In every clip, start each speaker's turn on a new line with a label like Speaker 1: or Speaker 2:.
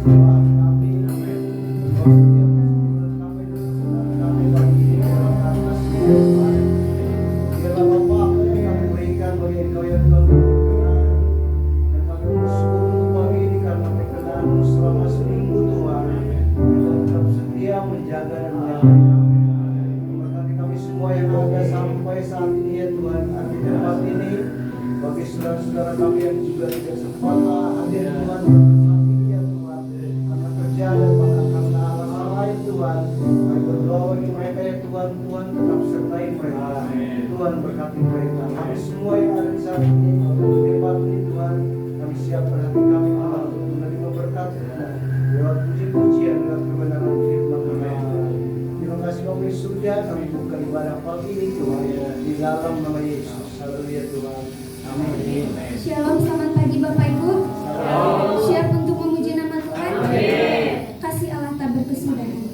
Speaker 1: doa kami. Amin. Kami bagi atas Tuhan. Biarlah Bapa apa yang kami berikan bagi Engkau ya Tuhan berkenan. Dan kami bersyukur untuk pagi ini karena berkenan selama seminggu Tuhan. Engkau tetap setia menjaga dan menyertai. Berkati kami semua yang ada sampai saat ini ya Tuhan. Di tempat ini bagi saudara-saudara kami yang juga tidak sempat hadir Tuhan saat ini ya Tuhan. Karena kerja dan bahkan karena alasan lain Tuhan. Kami berdoa bagi mereka ya Tuhan. Tuhan tetap sertai mereka. Tuhan berkati mereka. Kami semua yang ada di saat ini di tempat ini Tuhan. Kami siapkan hati kami Tuhan untuk menerima berkat lewat puji-pujian dan kebenaran firman Tuhan. Terima kasih Bapak Surya, kami buka ibadah pagi ini Tuhan di dalam nama Yesus. Haleluya Tuhan. Amin.
Speaker 2: Shalom, selamat pagi Bapak Ibu. Siap untuk memuji nama Tuhan?
Speaker 3: Amin.
Speaker 2: Kasih Allah tak berkesudahan.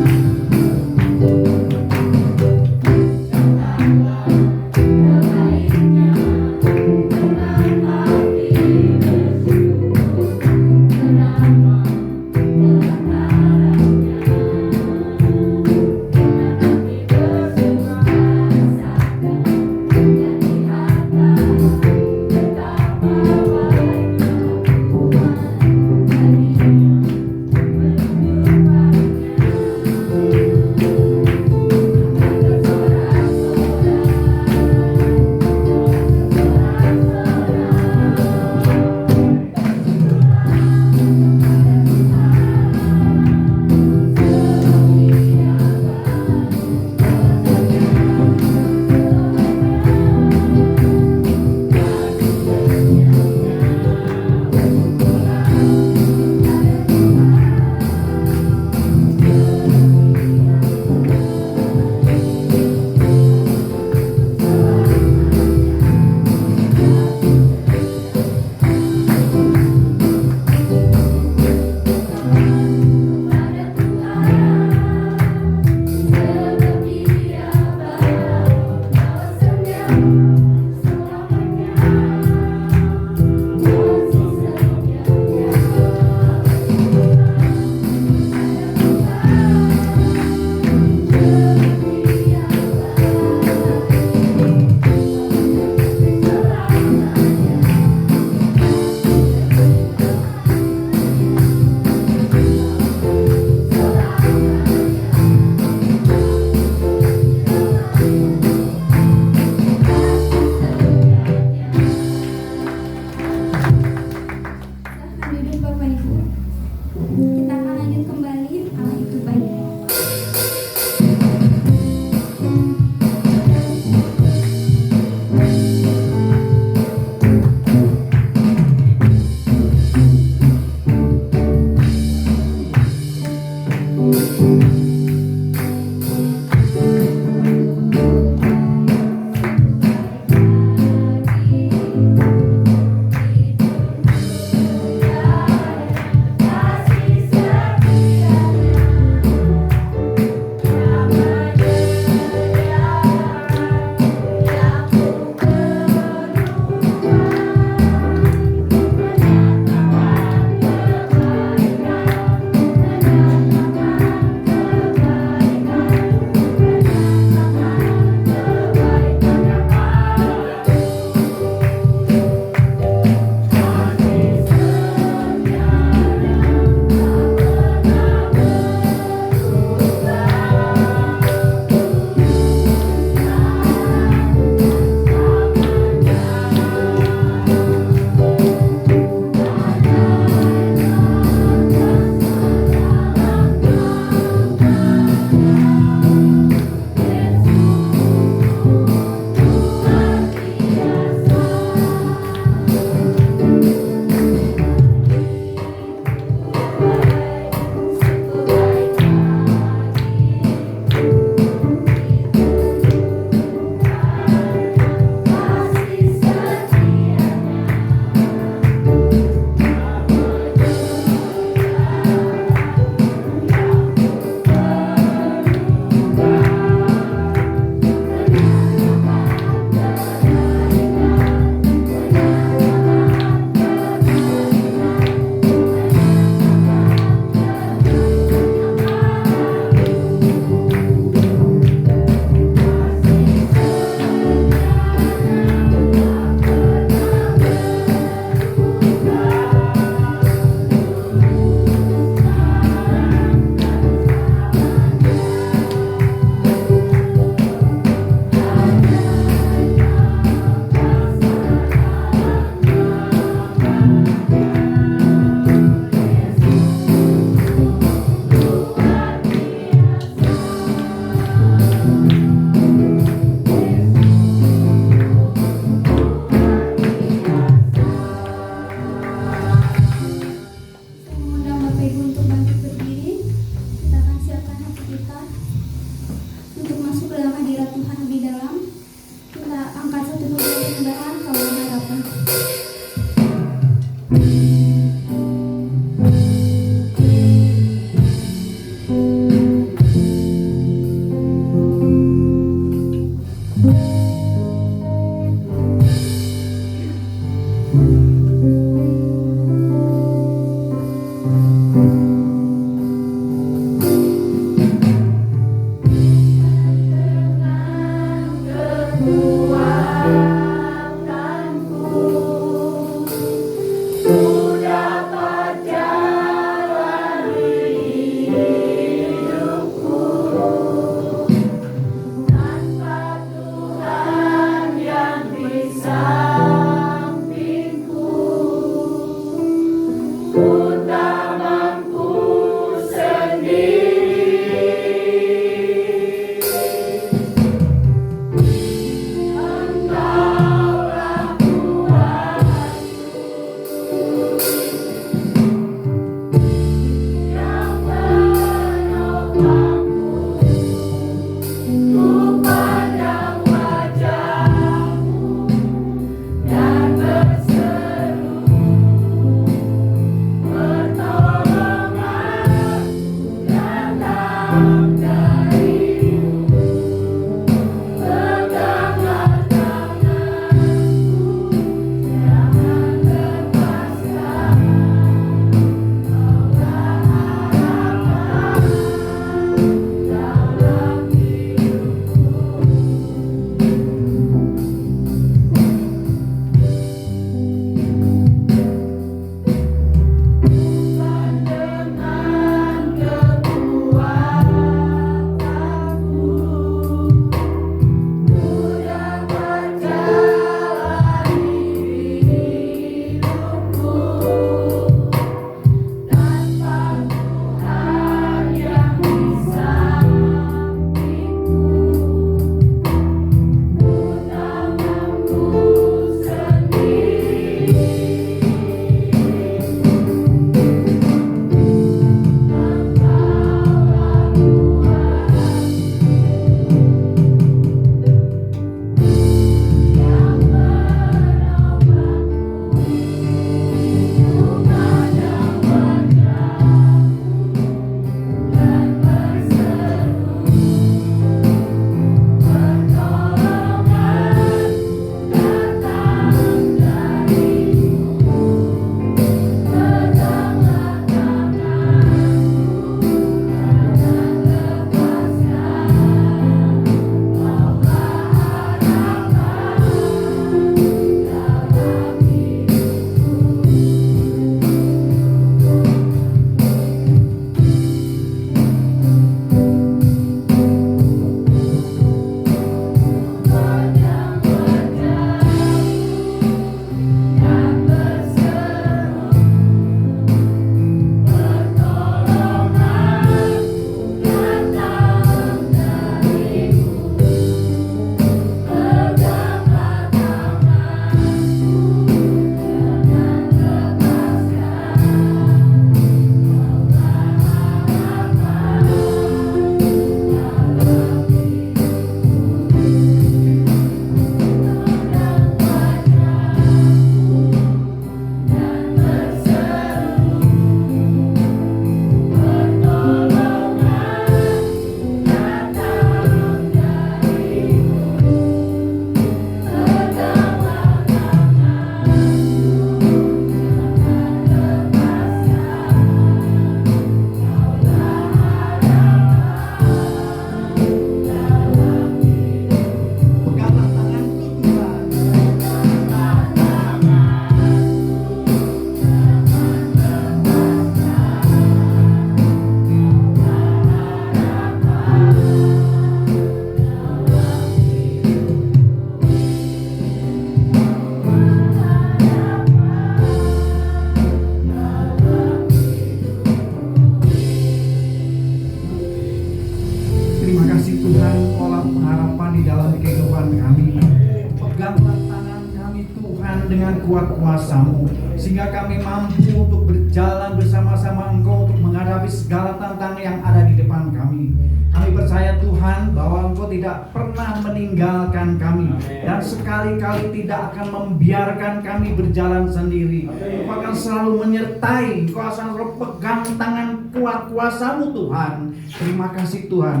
Speaker 3: kuat kuasa-Mu, sehingga kami mampu untuk berjalan bersama-sama Engkau untuk menghadapi segala tantangan yang ada di depan kami. Kami percaya Tuhan bahwa Engkau tidak pernah meninggalkan kami, dan sekali-kali tidak akan membiarkan kami berjalan sendiri. Engkau akan selalu menyertai, Engkau akan selalu pegang tangan kuat kuasa-Mu Tuhan. Terima kasih Tuhan,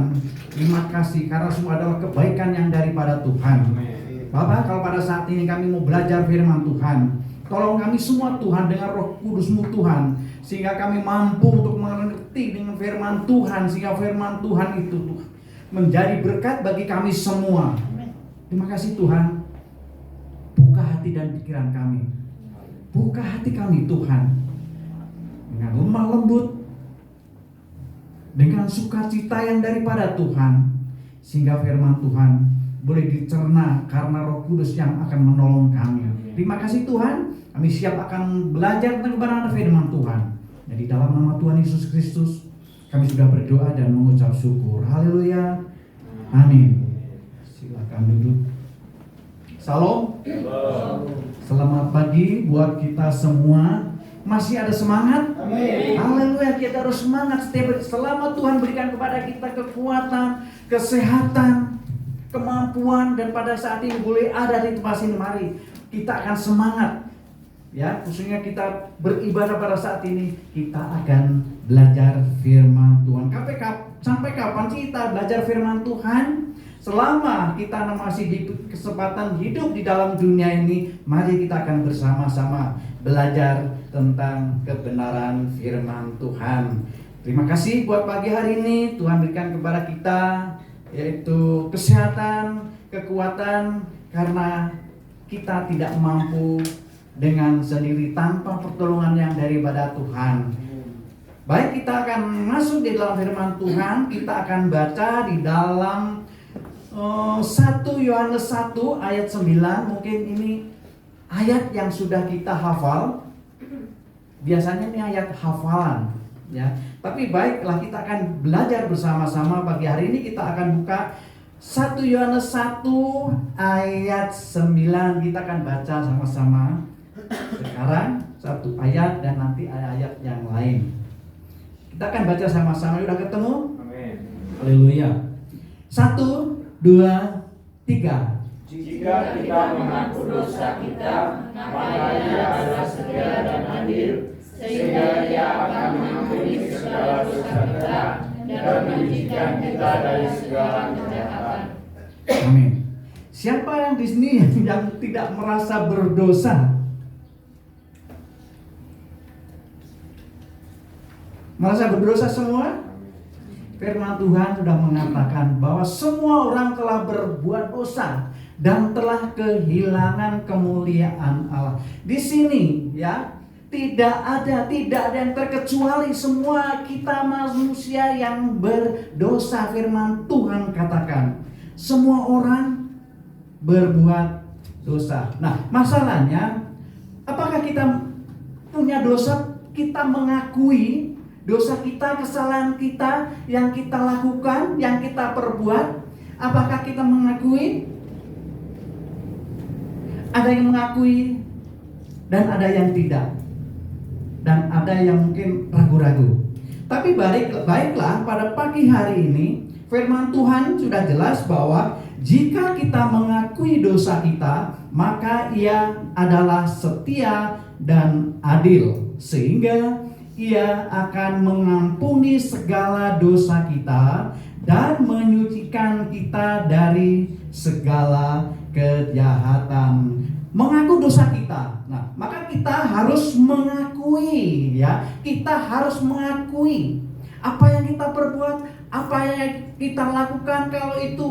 Speaker 3: terima kasih karena semua adalah kebaikan yang daripada Tuhan. Bapak, kalau pada saat ini kami mau belajar firman Tuhan, tolong kami semua Tuhan dengan Roh Kudus-Mu Tuhan, sehingga kami mampu untuk mengerti dengan firman Tuhan, sehingga firman Tuhan itu Tuhan menjadi berkat bagi kami semua. Terima kasih Tuhan. Buka hati dan pikiran kami, buka hati kami Tuhan, dengan lemah lembut, dengan sukacita yang daripada Tuhan, sehingga firman Tuhan boleh dicerna karena Roh Kudus yang akan menolong kami. Terima kasih Tuhan. Kami siap akan belajar tentang kebenaran firman Tuhan. Jadi dalam nama Tuhan Yesus Kristus kami sudah berdoa dan mengucap syukur. Haleluya. Amin. Silakan duduk. Salam. Selamat pagi buat kita semua. Masih ada semangat? Amin. Haleluya, kita harus semangat setiap selama Tuhan berikan kepada kita kekuatan, kesehatan, kemampuan, dan pada saat ini boleh ada di tempat sini, mari kita akan semangat. Ya, khususnya kita beribadah pada saat ini, kita akan belajar firman Tuhan. Sampai kapan sih kita belajar firman Tuhan? Selama kita masih di kesempatan hidup di dalam dunia ini, mari kita akan bersama-sama belajar tentang kebenaran firman Tuhan. Terima kasih buat pagi hari ini Tuhan berikan kepada kita, yaitu kesehatan, kekuatan, karena kita tidak mampu dengan sendiri tanpa pertolongan yang daripada Tuhan. Baik, kita akan masuk di dalam firman Tuhan. Kita akan baca di dalam 1 Yohanes 1 ayat 9. Mungkin ini ayat yang sudah kita hafal. Biasanya ini ayat hafalan, ya. Tapi baiklah, kita akan belajar bersama-sama pagi hari ini. Kita akan buka 1 Yohanes 1 ayat 9. Kita akan baca sama-sama. Sekarang satu ayat dan nanti ayat yang lain. Kita akan baca sama-sama. Sudah ketemu?
Speaker 1: Amin.
Speaker 3: Haleluya. 1, 2, 3.
Speaker 4: Jika kita mengaku dosa kita, maka Ia adalah setia dan adil, sehingga Ia akan mengampuni segala dosa kita dan menyucikan kita dari segala kejahatan.
Speaker 3: Amin. Siapa yang di sini yang tidak merasa berdosa? Merasa berdosa semua? Firman Tuhan sudah mengatakan bahwa semua orang telah berbuat dosa dan telah kehilangan kemuliaan Allah. Di sini ya, tidak ada yang terkecuali, semua kita manusia yang berdosa. Firman Tuhan katakan semua orang berbuat dosa. Nah, masalahnya apakah kita punya dosa? Kita mengakui dosa kita, kesalahan kita yang kita lakukan, yang kita perbuat. Apakah kita mengakui? Ada yang mengakui dan ada yang tidak. Dan ada yang mungkin ragu-ragu. Tapi baiklah, pada pagi hari ini firman Tuhan sudah jelas bahwa jika kita mengakui dosa kita, maka Ia adalah setia dan adil, sehingga Ia akan mengampuni segala dosa kita dan menyucikan kita dari segala kejahatan. Mengaku dosa kita. Nah, maka kita harus mengakui, ya. Kita harus mengakui apa yang kita perbuat, apa yang kita lakukan. Kalau itu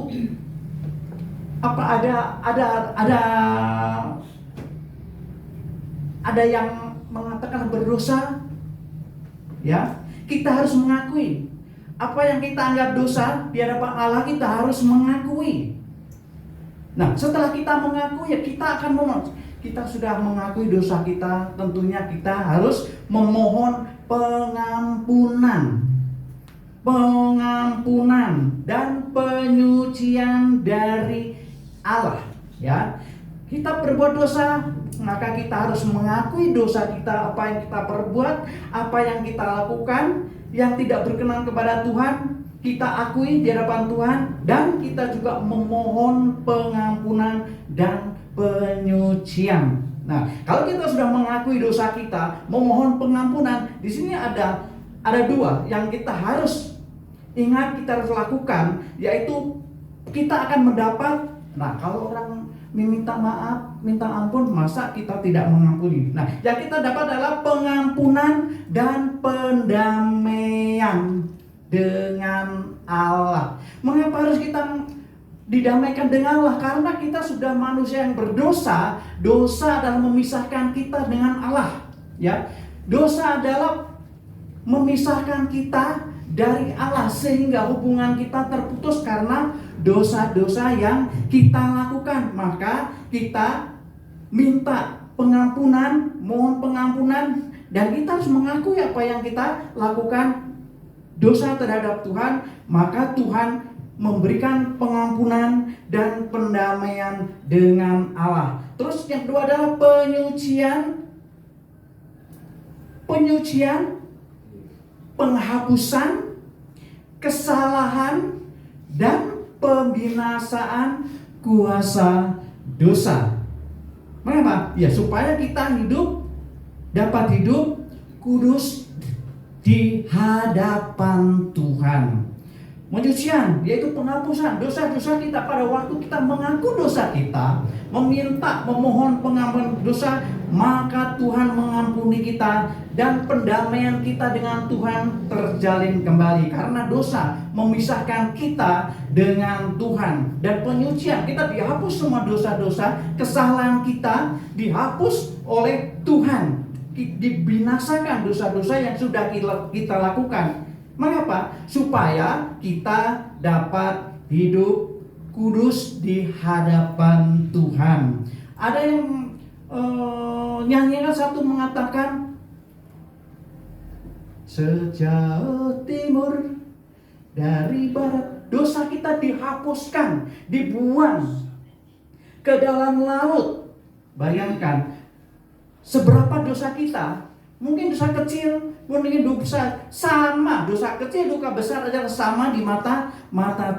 Speaker 3: ada yang mengatakan berdosa, ya, kita harus mengakui apa yang kita anggap dosa di hadapan Allah. Kita harus mengakui. Nah, setelah kita mengakui, ya kita akan kita sudah mengakui dosa kita, tentunya kita harus memohon pengampunan dan penyucian dari Allah, ya. Kita berbuat dosa, maka kita harus mengakui dosa kita, apa yang kita perbuat, apa yang kita lakukan yang tidak berkenan kepada Tuhan, kita akui di hadapan Tuhan, dan kita juga memohon pengampunan dan penyucian. Nah, kalau kita sudah mengakui dosa kita, memohon pengampunan, di sini ada dua yang kita harus ingat, kita harus lakukan, yaitu kita akan mendapat. Nah, kalau orang meminta maaf, minta ampun, masa kita tidak mengampuni? Nah, yang kita dapat adalah pengampunan dan pendamaian dengan Allah. Mengapa harus kita didamaikan dengan Allah? Karena kita sudah manusia yang berdosa. Dosa adalah memisahkan kita dengan Allah, ya. Dosa adalah memisahkan kita dari Allah, sehingga hubungan kita terputus karena dosa-dosa yang kita lakukan. Maka kita minta pengampunan, mohon pengampunan, dan kita harus mengakui apa yang kita lakukan dosa terhadap Tuhan. Maka Tuhan memberikan pengampunan dan pendamaian dengan Allah. Terus yang kedua adalah penyucian, penghapusan kesalahan dan pembinasaan kuasa dosa. Mengapa? Ya, supaya kita dapat hidup kudus di hadapan Tuhan. Penyucian yaitu penghapusan dosa-dosa kita. Pada waktu kita mengaku dosa kita, memohon pengampunan dosa, maka Tuhan mengampuni kita, dan pendamaian kita dengan Tuhan terjalin kembali. Karena dosa memisahkan kita dengan Tuhan. Dan penyucian, kita dihapus semua dosa-dosa, kesalahan kita dihapus oleh Tuhan. Dibinasakan dosa-dosa yang sudah kita lakukan. Mengapa? Supaya kita dapat hidup kudus di hadapan Tuhan. Ada yang nyanyikan satu mengatakan, sejauh timur dari barat, dosa kita dihapuskan, dibuang ke dalam laut. Bayangkan seberapa dosa kita. Mungkin dosa kecil, mungkin dosa sama, dosa kecil, dosa besar adalah sama di mata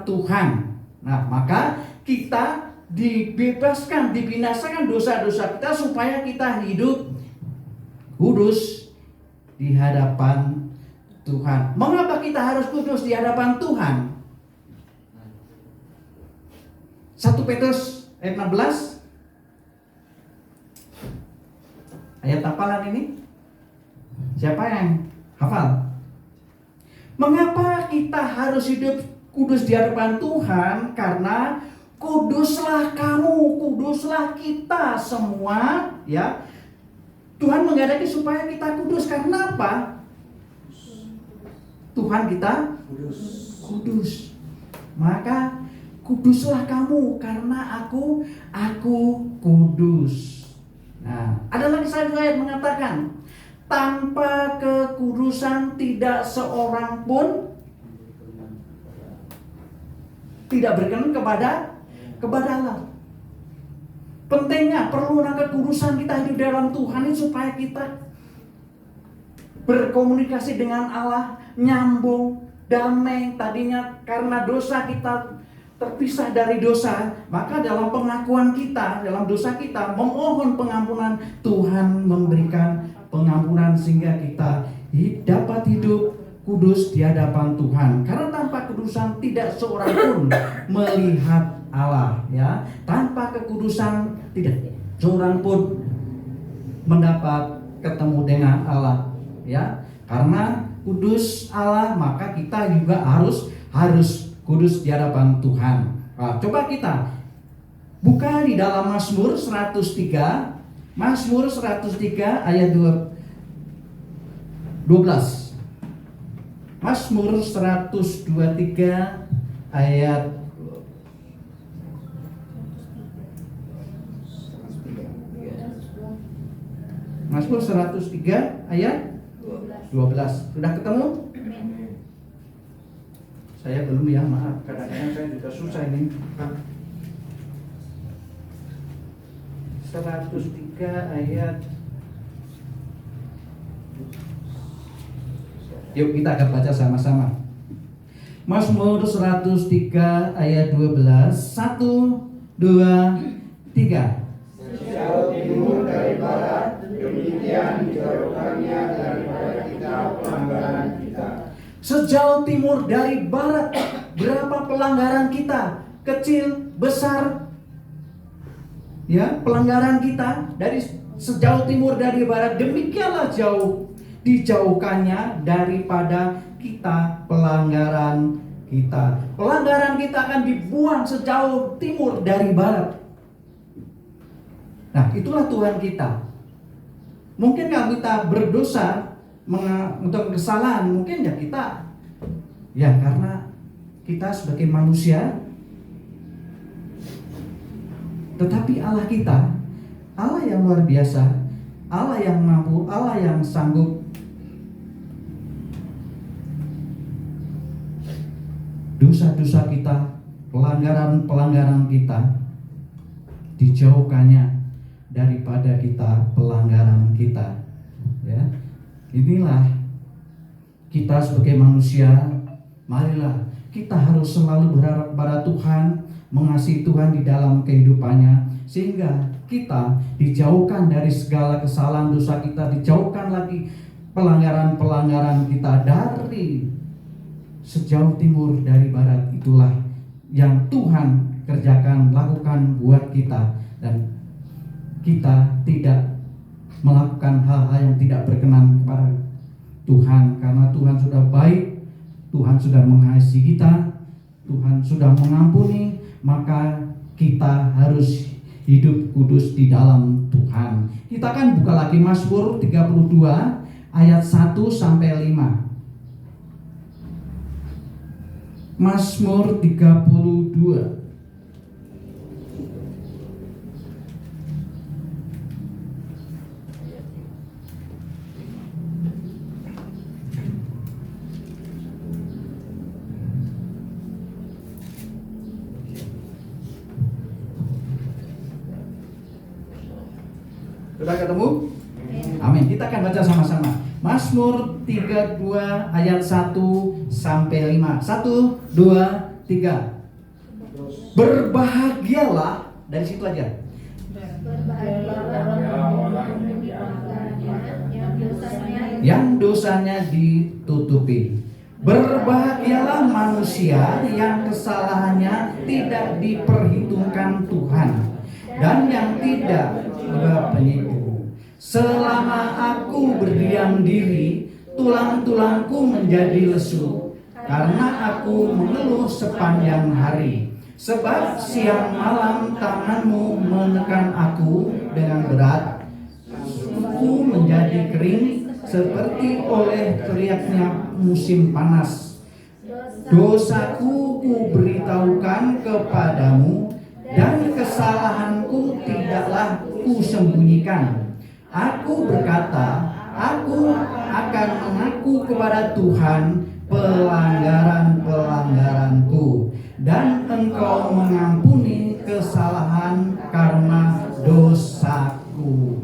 Speaker 3: Tuhan. Nah, maka kita dibebaskan, dibinasakan dosa-dosa kita supaya kita hidup kudus di hadapan Tuhan. Mengapa kita harus kudus di hadapan Tuhan? 1 Petrus ayat 16. Ayat hafalan ini? Siapa yang hafal? Mengapa kita harus hidup kudus di hadapan Tuhan? Karena kuduslah kamu, kuduslah kita semua, ya. Tuhan menghendaki supaya kita kudus. Karena apa? Tuhan kita kudus. Maka kuduslah kamu karena aku kudus. Nah, ada lagi satu ayat mengatakan, tanpa kekudusan tidak seorang pun tidak berkenan kepada Allah. Pentingnya perlu kekudusan kita hidup dalam Tuhan ini supaya kita berkomunikasi dengan Allah, nyambung, damai. Tadinya karena dosa kita terpisah dari dosa, maka dalam pengakuan kita, dalam dosa kita, memohon pengampunan, Tuhan memberikan pengampunan sehingga kita dapat hidup kudus di hadapan Tuhan. Karena tanpa kekudusan tidak seorang pun melihat Allah, ya. Tanpa kekudusan tidak seorang pun mendapat ketemu dengan Allah, ya. Karena kudus Allah, maka kita juga harus kudus di hadapan Tuhan. Nah, coba kita buka di dalam Mazmur 103. Mazmur 103 ayat 12. Mazmur 123 ayat 12. Sudah ketemu? Saya belum, ya, maaf. Kadang-kadang saya juga susah ini. 103 ayat. Yuk kita akan baca sama-sama. Mazmur 103 ayat 12. 1, 2, 3.
Speaker 4: Sejauh timur dari barat, demikian dijauhkannya daripada kita pelanggaran kita.
Speaker 3: Sejauh timur dari barat, berapa pelanggaran kita? Kecil, besar. Ya, pelanggaran kita dari sejauh timur dari barat, demikianlah jauh dijauhkannya daripada kita pelanggaran kita. Pelanggaran kita akan dibuang sejauh timur dari barat. Nah, itulah Tuhan kita. Mungkin kalau kita berdosa untuk kesalahan, mungkin ya kita, ya karena kita sebagai manusia. Tetapi Allah kita, Allah yang luar biasa, Allah yang mampu, Allah yang sanggup. Dosa-dosa kita, pelanggaran-pelanggaran kita dijauhkannya daripada kita pelanggaran kita. Ya, inilah kita sebagai manusia. Marilah kita harus selalu berharap pada Tuhan, mengasihi Tuhan di dalam kehidupannya, sehingga kita dijauhkan dari segala kesalahan dosa kita, dijauhkan lagi pelanggaran-pelanggaran kita dari sejauh timur dari barat. Itulah yang Tuhan kerjakan, lakukan buat kita, dan kita tidak melakukan hal-hal yang tidak berkenan kepada Tuhan, karena Tuhan sudah baik, Tuhan sudah mengasihi kita, Tuhan sudah mengampuni. Maka kita harus hidup kudus di dalam Tuhan. Kita akan buka lagi Mazmur 32 ayat 1 sampai 5. Mazmur 32. Sudah ketemu? Amin. Kita akan baca sama-sama. Mazmur 32 ayat 1 sampai 5. 1, 2, 3. Berbahagialah, dari situ aja. Yang dosanya ditutupi. Berbahagialah manusia yang kesalahannya tidak diperhitungkan Tuhan, dan yang tidak penipu. Selama aku berdiam diri, tulang-tulangku menjadi lesu, karena aku mengeluh sepanjang hari. Sebab siang malam tanganmu menekan aku dengan berat. Suku menjadi kering seperti oleh teriaknya musim panas. Dosaku ku beritahukan kepadamu, dan kesalahanku tidaklah kusembunyikan. Aku berkata, aku akan mengaku kepada Tuhan pelanggaran-pelanggaranku, dan Engkau mengampuni kesalahan karena dosaku.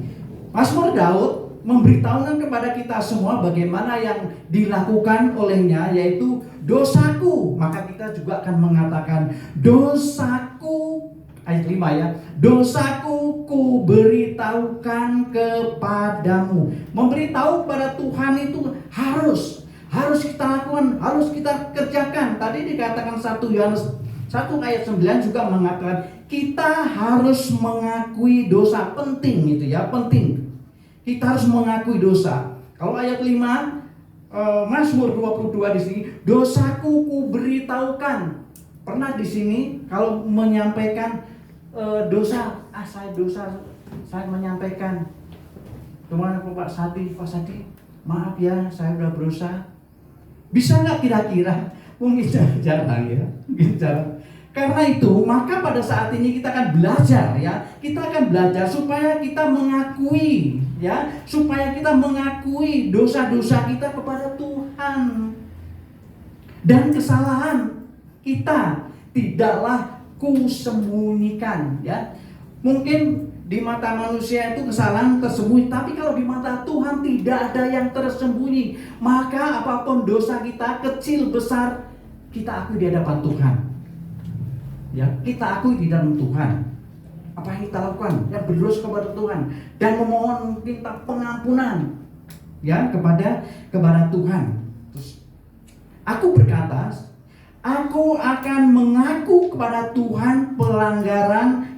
Speaker 3: Mazmur Daud memberitahukan kepada kita semua bagaimana yang dilakukan olehnya, yaitu dosaku. Maka kita juga akan mengatakan dosaku. Ayat 5 ya. Dosaku ku beritahukan kepadamu. Memberitahu pada Tuhan itu harus kita lakukan, harus kita kerjakan. Tadi dikatakan 1 Yohanes 1 ayat 9 juga mengatakan kita harus mengakui dosa. Penting itu ya, penting. Kita harus mengakui dosa. Kalau ayat 5 Mazmur 22 di sini, dosaku ku beritahukan. Pernah di sini kalau menyampaikan dosa, saya menyampaikan. Kemana Pak Sadi, maaf ya, saya sudah berusaha. Bisa nggak kira-kira? Mungkin jarang ya, mungkin jarang. Karena itu, maka pada saat ini kita akan belajar ya. Kita akan belajar supaya kita mengakui ya, supaya kita mengakui dosa-dosa kita kepada Tuhan. Dan kesalahan kita tidaklah kusembunyikan ya. Mungkin di mata manusia itu kesalahan tersembunyi, tapi kalau di mata Tuhan tidak ada yang tersembunyi. Maka apapun dosa kita, kecil besar, kita akui di hadapan Tuhan. Ya, kita akui di dalam Tuhan. Apa yang kita lakukan? Ya, berdosa kepada Tuhan dan memohon minta pengampunan, ya, kepada Tuhan. Terus, aku berkata, aku akan mengaku kepada Tuhan pelanggaranku.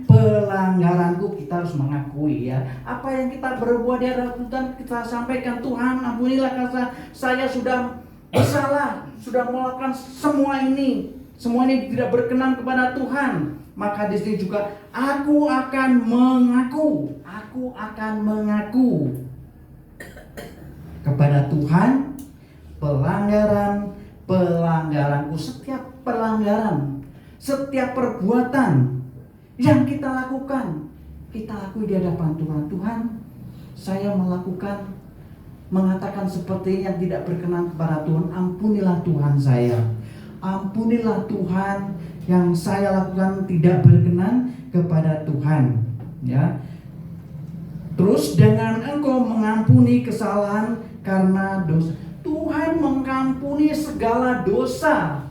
Speaker 3: Kita harus mengakui, ya, apa yang kita berbuat di hadapan Tuhan, kita sampaikan, Tuhan ampunilah karena saya sudah bersalah, sudah melakukan semua ini tidak berkenan kepada Tuhan. Maka di sini juga aku akan mengaku kepada Tuhan pelanggaranku, setiap pelanggaran, setiap perbuatan yang kita lakukan, kita akui di hadapan Tuhan. Tuhan, saya mengatakan seperti yang tidak berkenan kepada Tuhan. Ampunilah Tuhan saya. Ampunilah Tuhan, yang saya lakukan tidak berkenan kepada Tuhan. Ya. Terus dengan engkau mengampuni kesalahan karena dosa. Tuhan mengampuni segala dosa.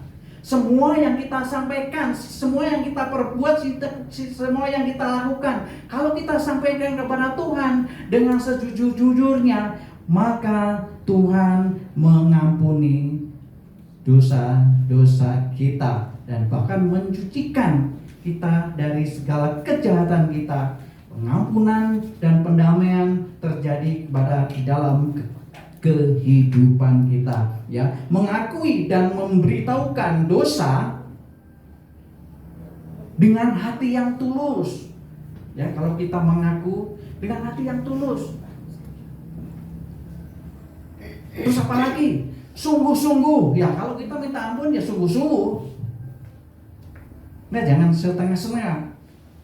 Speaker 3: Semua yang kita sampaikan, semua yang kita perbuat, semua yang kita lakukan, kalau kita sampaikan kepada Tuhan dengan sejujur-jujurnya, maka Tuhan mengampuni dosa-dosa kita dan bahkan mencucikan kita dari segala kejahatan kita. Pengampunan dan pendamaian terjadi di dalam kehidupan kita, ya. Mengakui dan memberitahukan dosa dengan hati yang tulus, ya. Kalau kita mengaku dengan hati yang tulus, terus apa lagi? Sungguh-sungguh, ya. Kalau kita minta ampun, ya sungguh-sungguh. Nah, jangan setengah-setengah.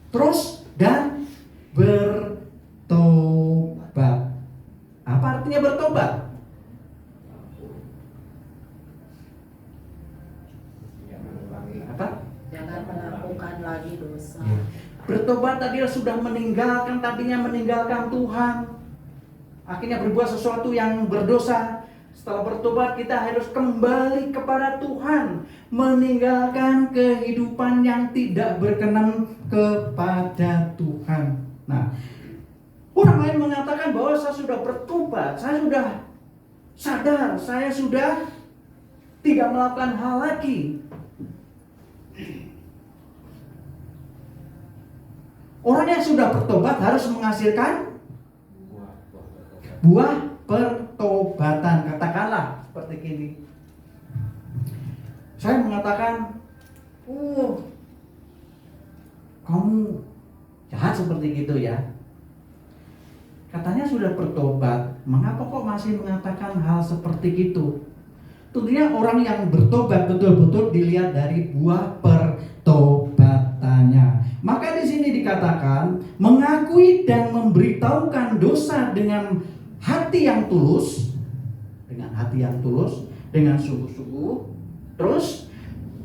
Speaker 3: Terus dan bertobat. Apa artinya bertobat? Apa?
Speaker 4: Jangan melakukan lagi dosa.
Speaker 3: Bertobat tadinya sudah tadinya meninggalkan Tuhan, akhirnya berbuat sesuatu yang berdosa. Setelah bertobat, kita harus kembali kepada Tuhan, meninggalkan kehidupan yang tidak berkenan kepada Tuhan. Nah, orang lain mengatakan bahwa saya sudah bertobat, saya sudah sadar, saya sudah tidak melakukan hal lagi. Orang yang sudah bertobat harus menghasilkan buah pertobatan. Katakanlah seperti ini. Saya mengatakan, kamu jahat seperti gitu ya. Katanya sudah bertobat, mengapa kok masih mengatakan hal seperti itu? Tentunya orang yang bertobat betul-betul dilihat dari buah pertobatannya. Maka di sini dikatakan mengakui dan memberitahukan dosa dengan hati yang tulus, dengan sungguh-sungguh, terus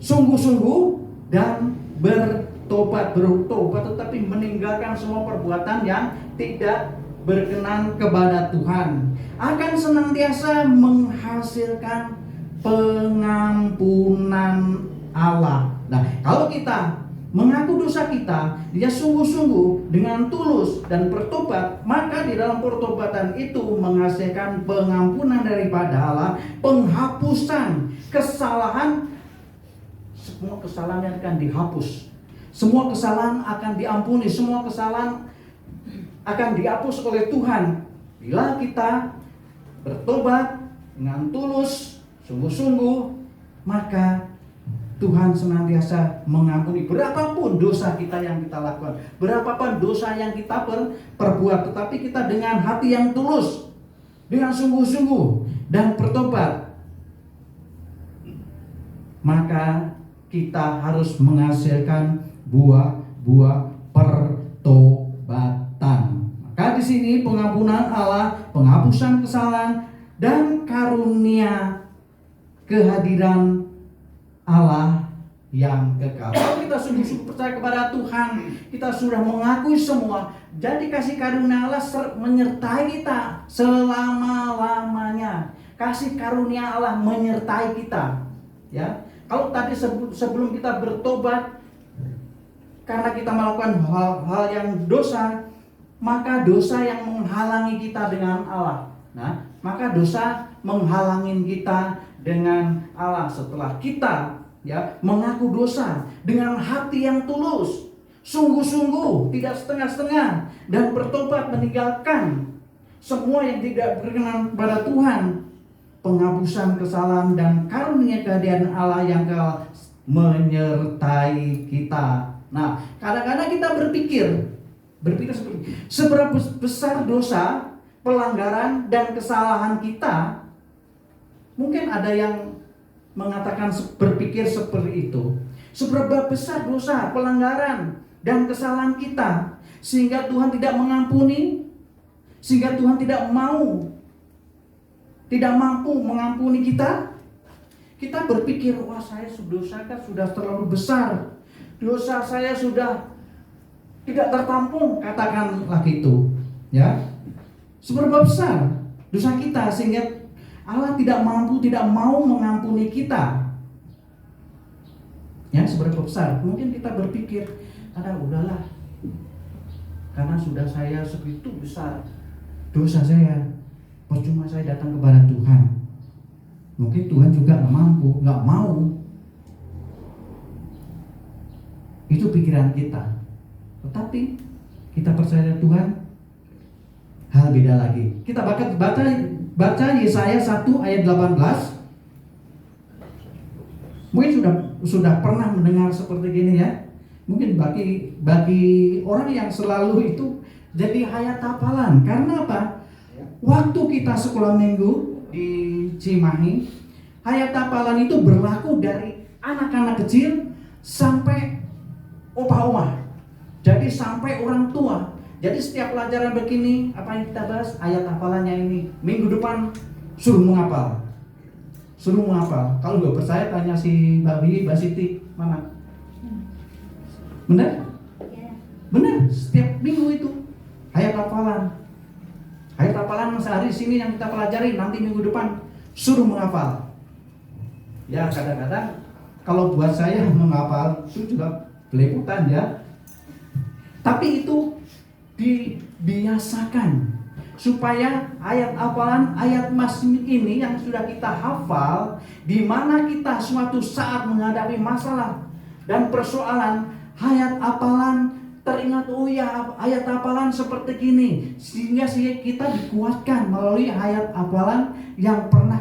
Speaker 3: sungguh-sungguh dan bertobat tetapi meninggalkan semua perbuatan yang tidak berkenan kepada Tuhan, akan senantiasa menghasilkan pengampunan Allah. Nah, kalau kita mengaku dosa kita, dia sungguh-sungguh dengan tulus dan bertobat, maka di dalam pertobatan itu menghasilkan pengampunan daripada Allah, penghapusan kesalahan. Semua kesalahan akan dihapus, semua kesalahan akan diampuni, semua kesalahan akan dihapus oleh Tuhan bila kita bertobat dengan tulus, sungguh-sungguh. Maka Tuhan senantiasa mengampuni berapapun dosa kita yang kita lakukan, berapapun dosa yang kita perbuat, tetapi kita dengan hati yang tulus, dengan sungguh-sungguh dan bertobat, maka kita harus menghasilkan buah-buah pertobatan. Maka di sini pengampunan Allah, penghapusan kesalahan, dan karunia kehadiran Allah yang kekal. Kalau kita sungguh-sungguh percaya kepada Tuhan, kita sudah mengakui semua, jadi kasih karunia Allah menyertai kita selama-lamanya. Kasih karunia Allah menyertai kita. Ya, kalau tadi sebelum kita bertobat karena kita melakukan hal-hal yang dosa, maka dosa yang menghalangi kita dengan Allah. Nah, maka dosa menghalangi kita dengan Allah setelah kita mengaku dosa dengan hati yang tulus, sungguh-sungguh, tidak setengah-setengah, dan bertobat meninggalkan semua yang tidak berkenan kepada Tuhan. Penghapusan kesalahan dan karunia kehadiran Allah yang kekal menyertai kita. Nah, kadang-kadang kita berpikir seperti seberapa besar dosa, pelanggaran dan kesalahan kita. Mungkin ada yang mengatakan berpikir seperti itu. Seberapa besar dosa, pelanggaran dan kesalahan kita sehingga Tuhan tidak mengampuni, sehingga Tuhan tidak mampu mengampuni kita. Kita berpikir, wah saya dosa kan sudah terlalu besar, dosa saya sudah tidak tertampung, katakanlah gitu, ya. Seberapa besar dosa kita sehingga Allah tidak mampu, tidak mau mengampuni kita. Ya, seberapa besar? Mungkin kita berpikir, udahlah, karena sudah saya segitu besar dosa saya, percuma saya datang kepada Tuhan. Mungkin Tuhan juga nggak mampu, nggak mau. Itu pikiran kita. Tetapi kita percaya Tuhan, hal beda lagi. Kita baca Yesaya 1 ayat 18. Mungkin sudah pernah mendengar seperti gini ya. Mungkin bagi orang yang selalu itu jadi hayat hafalan. Karena apa? Waktu kita sekolah minggu di Cimahi, hayat hafalan itu berlaku dari anak-anak kecil sampai opa-oma. Jadi sampai orang tua. Jadi setiap pelajaran begini, apa yang kita bahas, ayat hafalannya ini. Minggu depan suruh menghafal. Kalau nggak percaya tanya si Mbak Bibi, Mbak Siti, mana? Benar? Benar. Setiap minggu itu ayat hafalan. Ayat hafalan sehari sini yang kita pelajari, nanti minggu depan suruh menghafal. Ya kadang-kadang kalau buat saya menghafal itu juga belepotan ya. Tapi itu dibiasakan supaya ayat hafalan, ayat masmi ini yang sudah kita hafal, di mana kita suatu saat menghadapi masalah dan persoalan, ayat hafalan teringat, oh ya ayat hafalan seperti gini, sehingga kita dikuatkan melalui ayat hafalan yang pernah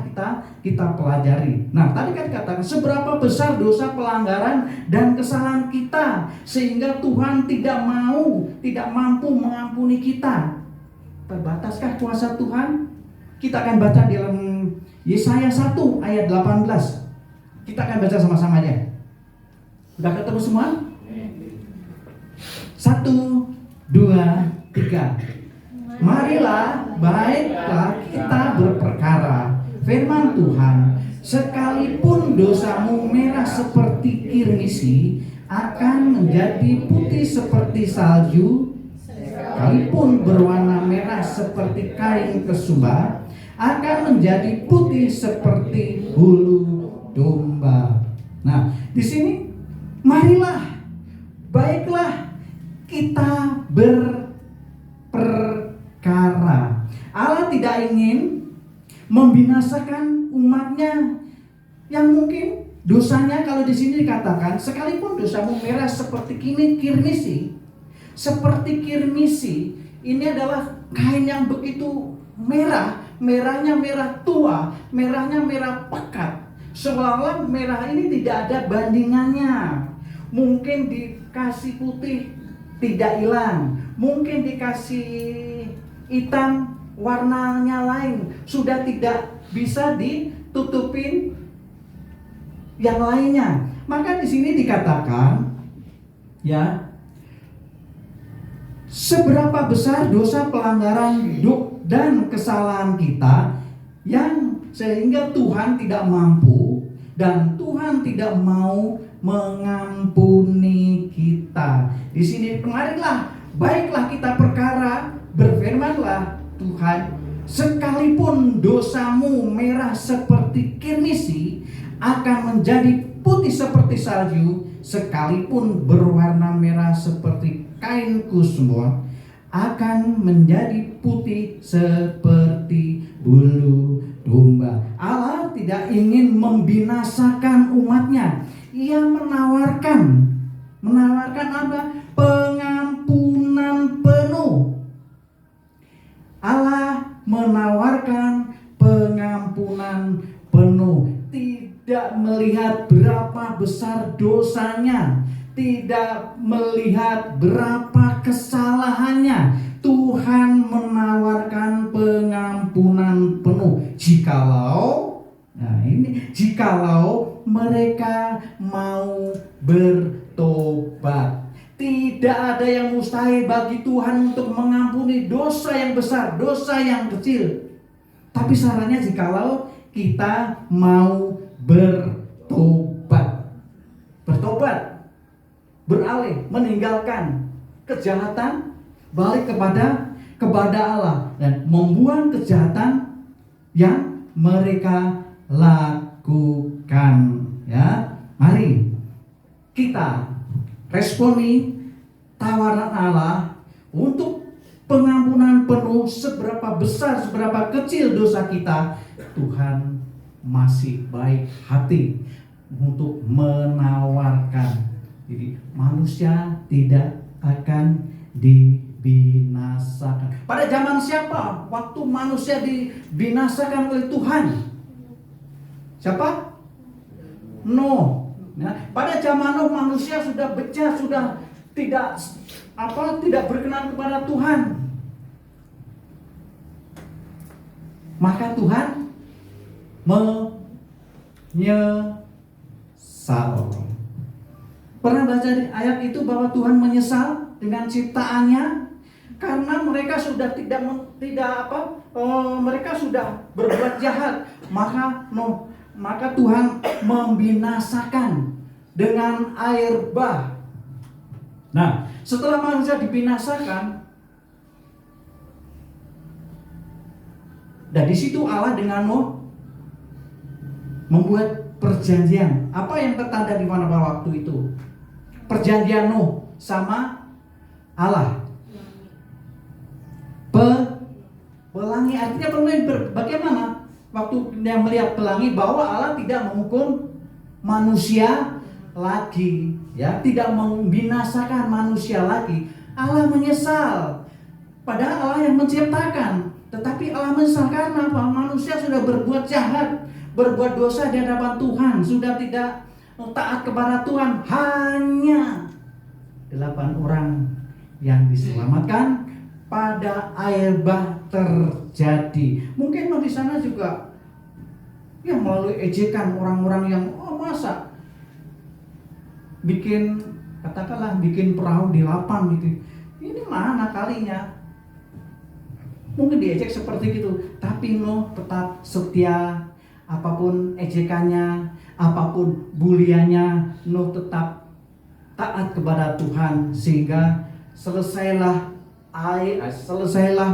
Speaker 3: kita pelajari. Nah tadi kan dikatakan seberapa besar dosa, pelanggaran dan kesalahan kita sehingga Tuhan tidak mampu mengampuni kita. Terbataskah kuasa Tuhan? Kita akan baca dalam Yesaya 1 ayat 18. Kita akan baca sama-sama aja. Sudah ketemu semua? 1, 2, 3. Marilah, baiklah kita berperkara firman Tuhan. Sekalipun dosamu merah seperti kirmisi, akan menjadi putih seperti salju. Sekalipun berwarna merah seperti kain kesumba, akan menjadi putih seperti bulu domba. Nah, di sini marilah, baiklah kita berperkara. Allah tidak ingin membinasakan umatnya yang mungkin dosanya, kalau di sini dikatakan sekalipun dosamu merah seperti kirmisi. Seperti kirmisi, ini adalah kain yang begitu merah, merahnya merah tua, merahnya merah pekat. Seolah-olah merah ini tidak ada bandingannya. Mungkin dikasih putih tidak hilang, mungkin dikasih hitam warnanya lain, sudah tidak bisa ditutupin yang lainnya. Maka di sini dikatakan ya, seberapa besar dosa, pelanggaran dan kesalahan kita yang sehingga Tuhan tidak mampu dan Tuhan tidak mau mengampuni kita. Di sini kemarinlah, baiklah kita perkara, berfirmanlah Tuhan, sekalipun dosamu merah seperti kirmisi, akan menjadi putih seperti salju, sekalipun berwarna merah seperti kain kusmon, akan menjadi putih seperti bulu domba. Allah tidak ingin membinasakan umatnya. Ia menawarkan apa? Pengampunan penuh. Allah menawarkan pengampunan penuh. Tidak melihat berapa besar dosanya, tidak melihat berapa kesalahannya, Tuhan menawarkan pengampunan penuh. Jikalau mereka mau bertobat. Tidak ada yang mustahil bagi Tuhan untuk mengampuni dosa yang besar, dosa yang kecil. Tapi sarannya jikalau kita mau bertobat. Bertobat, beralih, meninggalkan kejahatan, balik kepada Allah dan membuang kejahatan yang mereka lakukan. Ya, mari kita responi tawaran Allah untuk pengampunan penuh. Seberapa besar, seberapa kecil dosa kita, Tuhan masih baik hati untuk menawarkan. Jadi manusia tidak akan dibinasakan. Pada zaman siapa waktu manusia dibinasakan oleh Tuhan? Siapa? Nuh. Nah, pada zaman Nuh manusia sudah bejat, sudah tidak berkenan kepada Tuhan. Maka Tuhan menyesal. Pernah baca di ayat itu bahwa Tuhan menyesal dengan ciptaannya karena mereka sudah mereka sudah berbuat jahat. Maka Tuhan membinasakan dengan air bah. Nah, setelah manusia dibinasakan, dan di situ Allah dengan Nuh membuat perjanjian. Apa yang tertanda di mana pada waktu itu? Perjanjian Nuh sama Allah. Pelangi artinya bagaimana? Waktu dia melihat pelangi bahwa Allah tidak menghukum manusia lagi, ya, tidak membinasakan manusia lagi. Allah menyesal. Padahal Allah yang menciptakan, tetapi Allah menyesal karena apa? Manusia sudah berbuat jahat, berbuat dosa di hadapan Tuhan, sudah tidak taat kepada Tuhan. Hanya 8 orang yang diselamatkan pada air bah terjadi. Mungkin di sana juga ya melalui ejekan orang-orang yang masa bikin perahu di lapang gitu. Ini mana kalinya? Mungkin diejek seperti itu, tapi Nuh tetap setia. Apapun ejekannya, apapun buliannya, Nuh tetap taat kepada Tuhan sehingga selesailah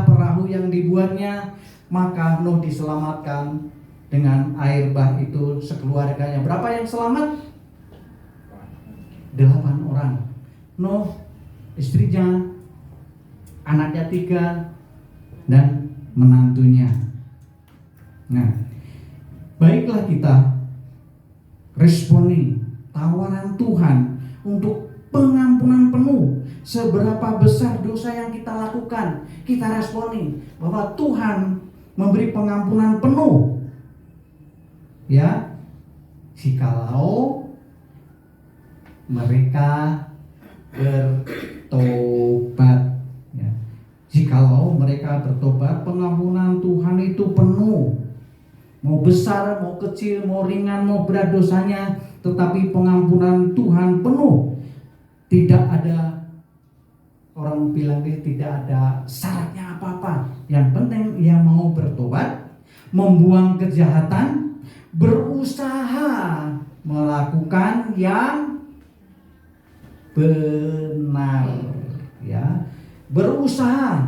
Speaker 3: perahu yang dibuatnya. Maka Nuh diselamatkan dengan air bah itu sekeluarganya. Berapa yang selamat? 8 orang. Nuh, istrinya, anaknya 3, dan menantunya. Nah, baiklah kita responi tawaran Tuhan untuk pengampunan penuh. Seberapa besar dosa yang kita lakukan, kita responi bahwa Tuhan memberi pengampunan penuh. Ya, jikalau mereka bertobat, ya. Jikalau mereka bertobat, pengampunan Tuhan itu penuh. Mau besar, mau kecil, mau ringan, mau berat dosanya, tetapi pengampunan Tuhan penuh. Tidak ada, orang bilang tidak ada syaratnya apa-apa. Yang penting ia mau bertobat, membuang kejahatan, berusaha melakukan yang benar, ya. Berusaha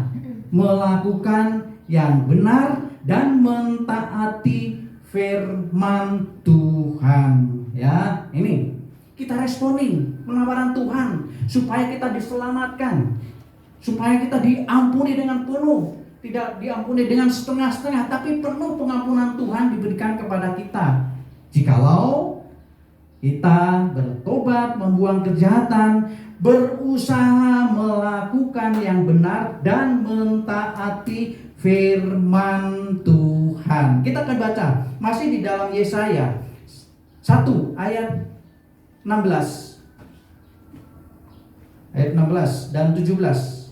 Speaker 3: melakukan yang benar dan mentaati firman Tuhan, ya. Ini kita responin penawaran Tuhan supaya kita diselamatkan, supaya kita diampuni dengan penuh, tidak diampuni dengan setengah-setengah, tapi penuh pengampunan Tuhan diberikan kepada kita. Jikalau kita bertobat, membuang kejahatan, berusaha melakukan yang benar dan mentaati firman Tuhan. Kita akan baca masih di dalam Yesaya 1 ayat 16. Ayat 16 dan 17.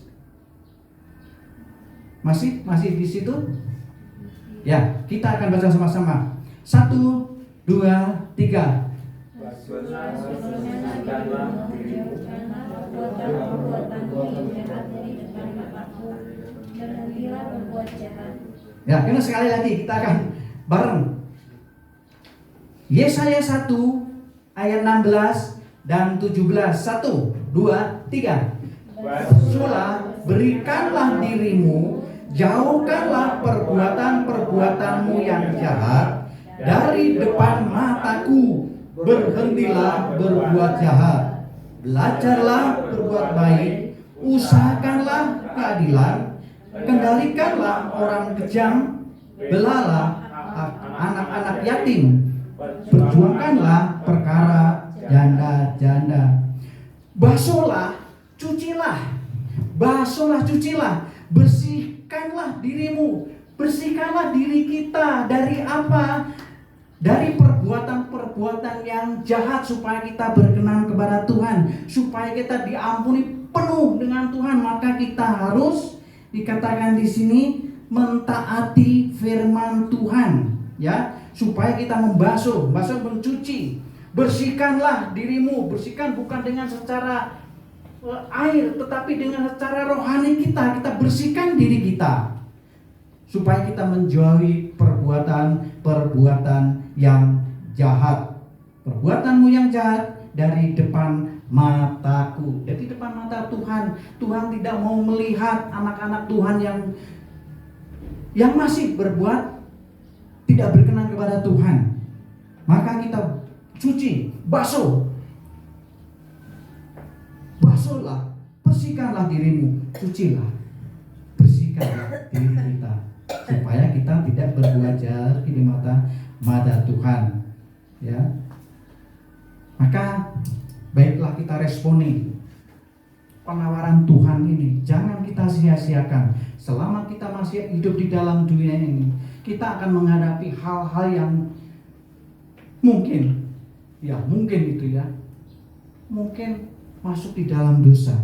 Speaker 3: Masih di situ? Ya, kita akan baca sama-sama. 1, 2, 3. Ya, karena sekali lagi kita akan bareng. Yesaya 1 ayat 16 dan 17. 1, 2, 3. Basuhlah, berikanlah dirimu, jauhkanlah perbuatan-perbuatanmu yang jahat dari depan mataku. Berhentilah berbuat jahat, belajarlah berbuat baik, usahakanlah keadilan, kendalikanlah orang kejam, belalah anak-anak yatim, perjuangkanlah perkara janda-janda. Basuhlah, cucilah, bersihkanlah dirimu, bersihkanlah diri kita dari apa? Dari perbuatan-perbuatan yang jahat, supaya kita berkenan kepada Tuhan, supaya kita diampuni penuh dengan Tuhan. Maka kita harus dikatakan di sini mentaati firman Tuhan, ya, supaya kita membasuh, mencuci. Bersihkanlah dirimu, bersihkan bukan dengan secara air, tetapi dengan secara rohani kita bersihkan diri kita, supaya kita menjauhi perbuatan-perbuatan yang jahat. Perbuatanmu yang jahat dari depan mataku. Jadi depan mata Tuhan. Tuhan tidak mau melihat anak-anak Tuhan yang masih berbuat tidak berkenan kepada Tuhan. Maka kita cuci, basuhlah, bersihkanlah dirimu, cucilah, bersihkanlah diri kita, supaya kita tidak berbuat jahat di mata Tuhan, ya. Maka baiklah kita responi penawaran Tuhan ini, jangan kita sia-siakan. Selama kita masih hidup di dalam dunia ini, kita akan menghadapi hal-hal yang mungkin masuk di dalam dosa,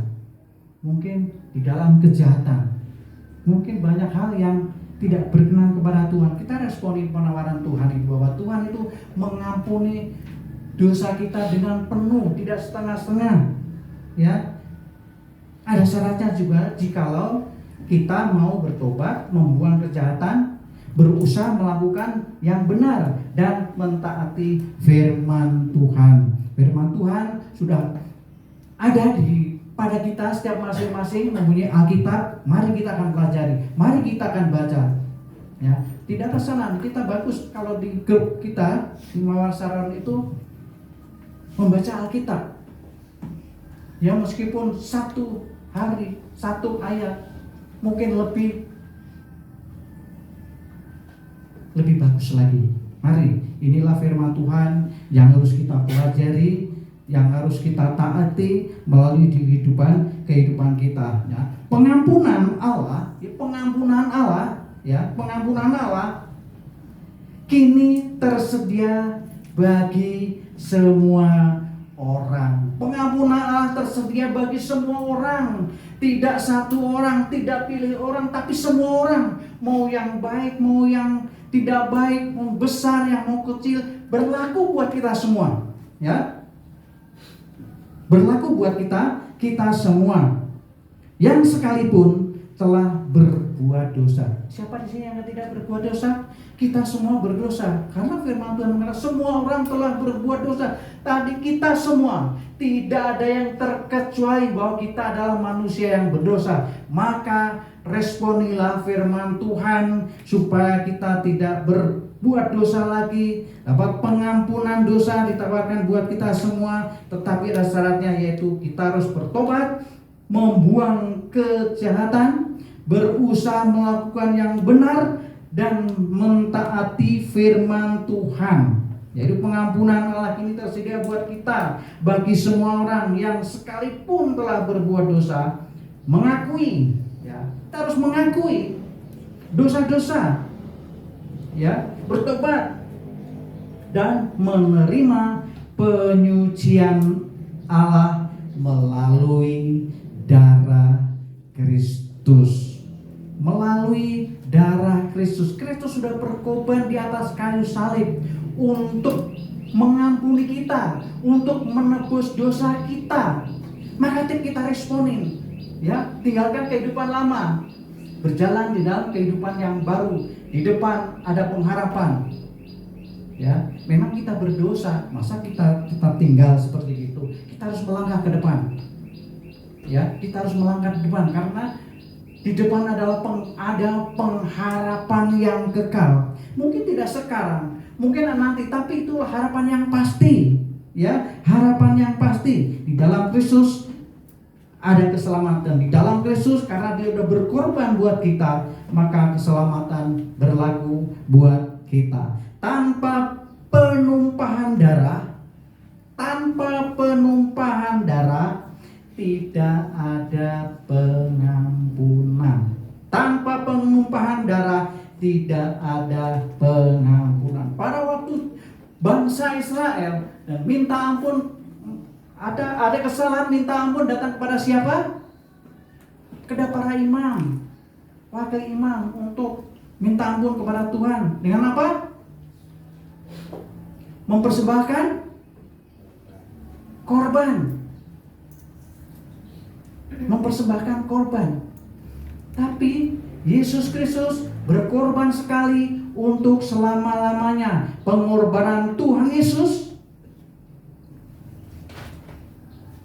Speaker 3: mungkin di dalam kejahatan, mungkin banyak hal yang tidak berkenan kepada Tuhan. Kita responi penawaran Tuhan itu, bahwa Tuhan itu mengampuni dosa kita dengan penuh, tidak setengah-setengah, ya. Ada syaratnya juga, jikalau kita mau bertobat, membuang kejahatan, berusaha melakukan yang benar dan mentaati firman Tuhan. Firman Tuhan sudah ada pada kita, setiap masing-masing mempunyai Alkitab. Mari kita akan pelajari, mari kita akan baca, ya. Tidak kesalahan, kita bagus kalau di grup kita di Mawar Saron itu membaca Alkitab, ya, meskipun satu hari satu ayat, mungkin lebih bagus lagi. Mari, inilah firman Tuhan yang harus kita pelajari, yang harus kita taati melalui kehidupan kita, ya. Pengampunan Allah, kini tersedia bagi semua orang. Pengampunan Allah tersedia bagi semua orang, tidak satu orang, tidak pilih orang, tapi semua orang, mau yang baik, mau yang tidak baik, mau besar, yang mau kecil, berlaku buat kita semua, ya. Berlaku buat kita semua. Yang sekalipun telah berbuat dosa. Siapa di sini yang tidak berbuat dosa? Kita semua berdosa. Karena firman Tuhan mengatakan semua orang telah berbuat dosa. Tadi kita semua, tidak ada yang terkecuali bahwa kita adalah manusia yang berdosa. Maka responilah firman Tuhan supaya kita tidak berbuat dosa lagi, dapat pengampunan dosa ditawarkan buat kita semua. Tetapi ada syaratnya, yaitu kita harus bertobat, membuang kejahatan, berusaha melakukan yang benar, dan mentaati firman Tuhan. Yaitu pengampunan Allah ini tersedia buat kita, bagi semua orang yang sekalipun telah berbuat dosa, mengakui, ya, kita harus mengakui dosa-dosa, ya, bertobat dan menerima penyucian Allah melalui darah Kristus. Melalui darah Kristus. Kristus sudah berkorban di atas kayu salib untuk mengampuni kita, untuk menebus dosa kita. Maka kita responin, ya, tinggalkan kehidupan lama, berjalan di dalam kehidupan yang baru. Di depan ada pengharapan. Ya, memang kita berdosa, masa kita tinggal seperti itu? Kita harus melangkah ke depan. Ya, kita harus melangkah ke depan karena di depan adalah ada pengharapan yang kekal. Mungkin tidak sekarang, mungkin nanti, tapi itu harapan yang pasti. Ya, harapan yang pasti. Di dalam Kristus ada keselamatan. Di dalam Kristus, karena dia sudah berkorban buat kita, maka keselamatan berlaku buat kita. Tanpa penumpahan darah, tidak ada pengampunan. Tanpa penumpahan darah tidak ada pengampunan. Pada waktu bangsa Israel dan minta ampun, ada kesalahan, minta ampun, datang kepada siapa? Kepada para imam, wakil imam, untuk minta ampun kepada Tuhan. Dengan apa? Mempersembahkan korban. Mempersembahkan korban. Tapi Yesus Kristus berkorban sekali untuk selama-lamanya. Pengorbanan Tuhan Yesus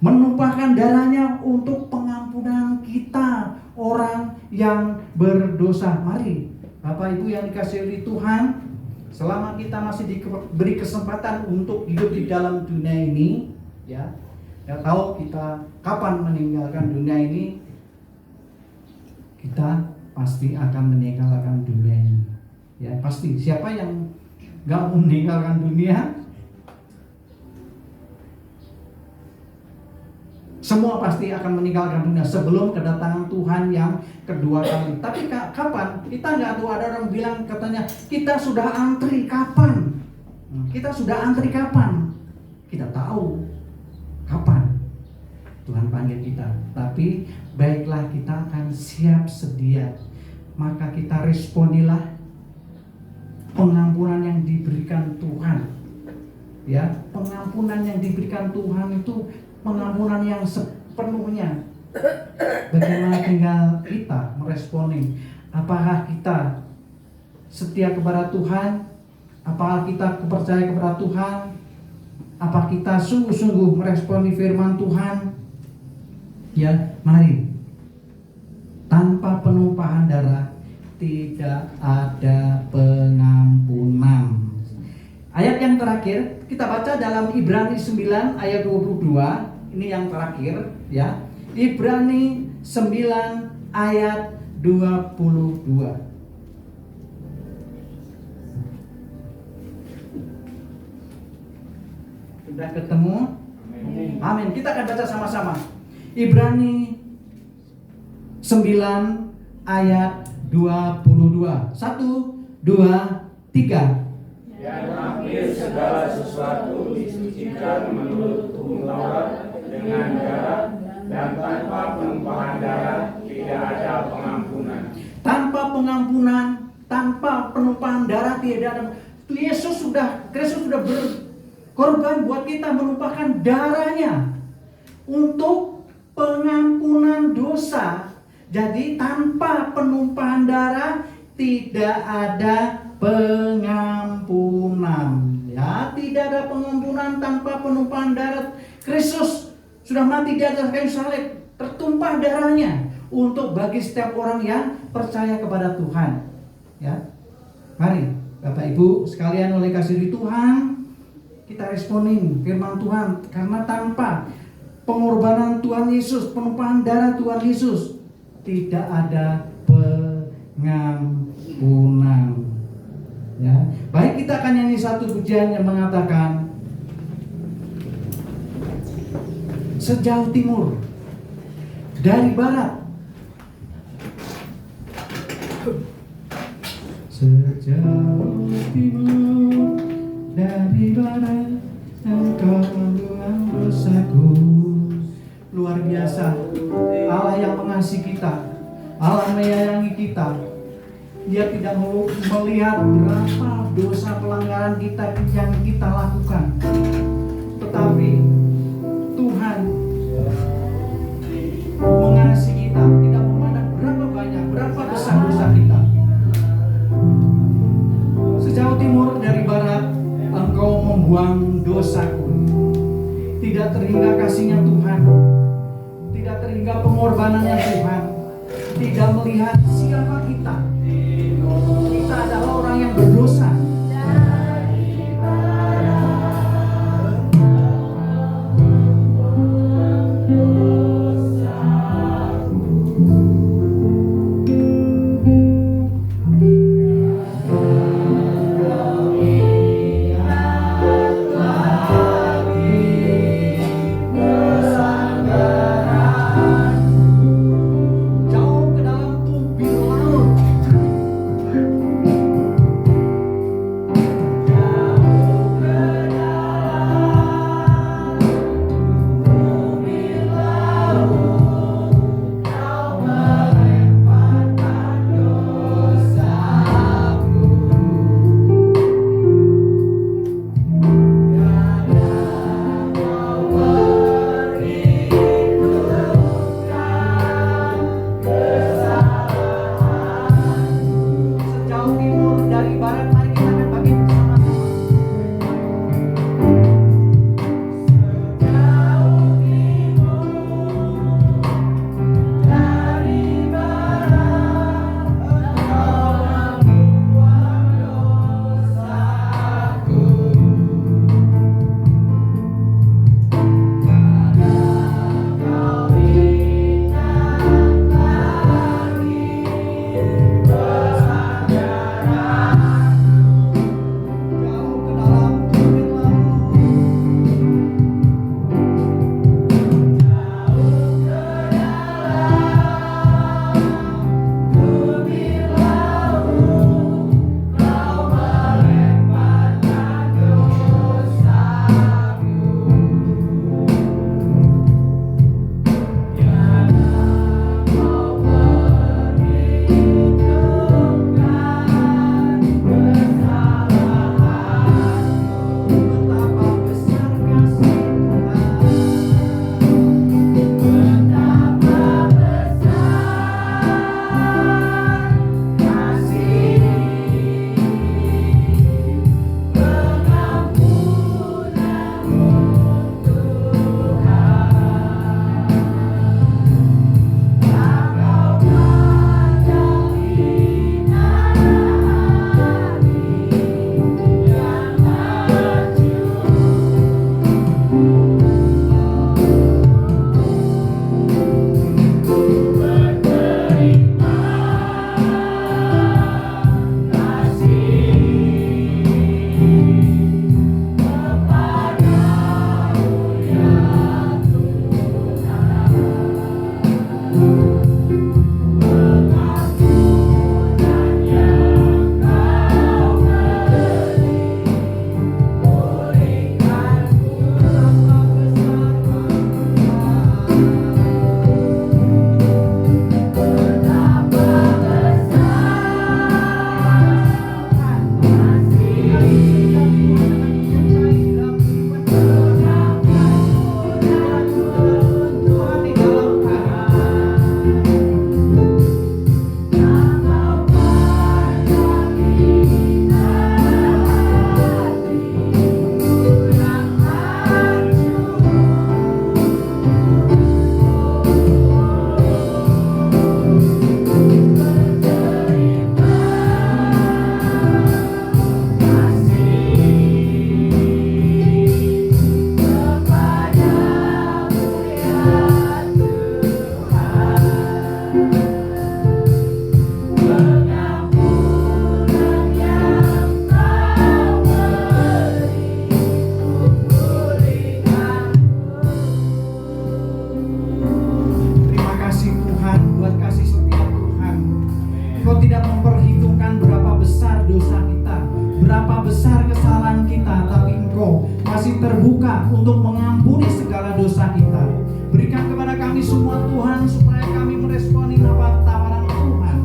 Speaker 3: menumpahkan darahnya untuk pengampunan kita, orang yang berdosa. Mari Bapak Ibu yang dikasihi oleh Tuhan, selama kita masih diberi kesempatan untuk hidup di dalam dunia ini, ya, tidak tahu kita kapan meninggalkan dunia ini. Kita pasti akan meninggalkan dunia ini. Ya, pasti. Siapa yang gak meninggalkan dunia? Semua pasti akan meninggalkan dunia sebelum kedatangan Tuhan yang kedua kali. Tapi kapan? Kita nggak tahu. Ada orang bilang, katanya kita sudah antri kapan? Kita sudah antri kapan? Kita tahu kapan Tuhan panggil kita. Tapi baiklah, kita akan siap sedia. Maka kita responilah pengampunan yang diberikan Tuhan. Ya, pengampunan yang diberikan Tuhan itu pengampunan yang sepenuhnya. Bagaimana tinggal kita meresponi? Apakah kita setia kepada Tuhan? Apakah kita percaya kepada Tuhan? Apa kita sungguh-sungguh meresponi firman Tuhan? Ya, mari. Tanpa penumpahan darah tidak ada pengampunan. Ayat yang terakhir kita baca dalam Ibrani 9 ayat 22. Ini yang terakhir, ya. Ibrani 9 ayat 22. Sudah ketemu? Amin. Kita akan baca sama-sama. Ibrani 9 ayat 22. 1, 2, 3.
Speaker 4: Dan hampir segala sesuatu disucikan menurut hukum Taurat dengan darah, dan tanpa penumpahan darah tidak ada pengampunan.
Speaker 3: Tanpa pengampunan, tanpa penumpahan darah tidak ada. Kristus sudah berkorban buat kita, menumpahkan darahnya untuk pengampunan dosa, Jadi tanpa penumpahan darah tidak ada pengampunan. Ya, tidak ada pengampunan tanpa penumpahan darah. Kristus sudah mati di atas kayu salib, tertumpah darahnya untuk bagi setiap orang yang percaya kepada Tuhan. Ya. Mari Bapak Ibu sekalian, oleh kasih dari Tuhan kita responin firman Tuhan, karena tanpa pengorbanan Tuhan Yesus, penumpahan darah Tuhan Yesus, tidak ada pengampunan. Ya, baik, kita akan nyanyi satu pujian yang mengatakan sejauh timur dari barat, sejauh timur dari barat, Engkau membuang dosaku. Luar biasa, Allah yang mengasihi kita, Allah menyayangi kita. Dia tidak mau melihat berapa dosa pelanggaran kita yang kita lakukan, tetapi Tuhan mengasihi kita, tidak memandang berapa banyak, berapa besar dosa kita. Sejauh timur dari barat, Engkau membuang dosaku. Tidak terhingga kasihnya Tuhan, tidak terhingga pengorbanannya Tuhan, tidak melihat siapa kita. Kita adalah orang yang berdosa. Jauh ke dalam tubir laut, hak untuk mengampuni segala dosa kita. Berikan kepada kami semua Tuhan, supaya kami meresponi tawaran Tuhan,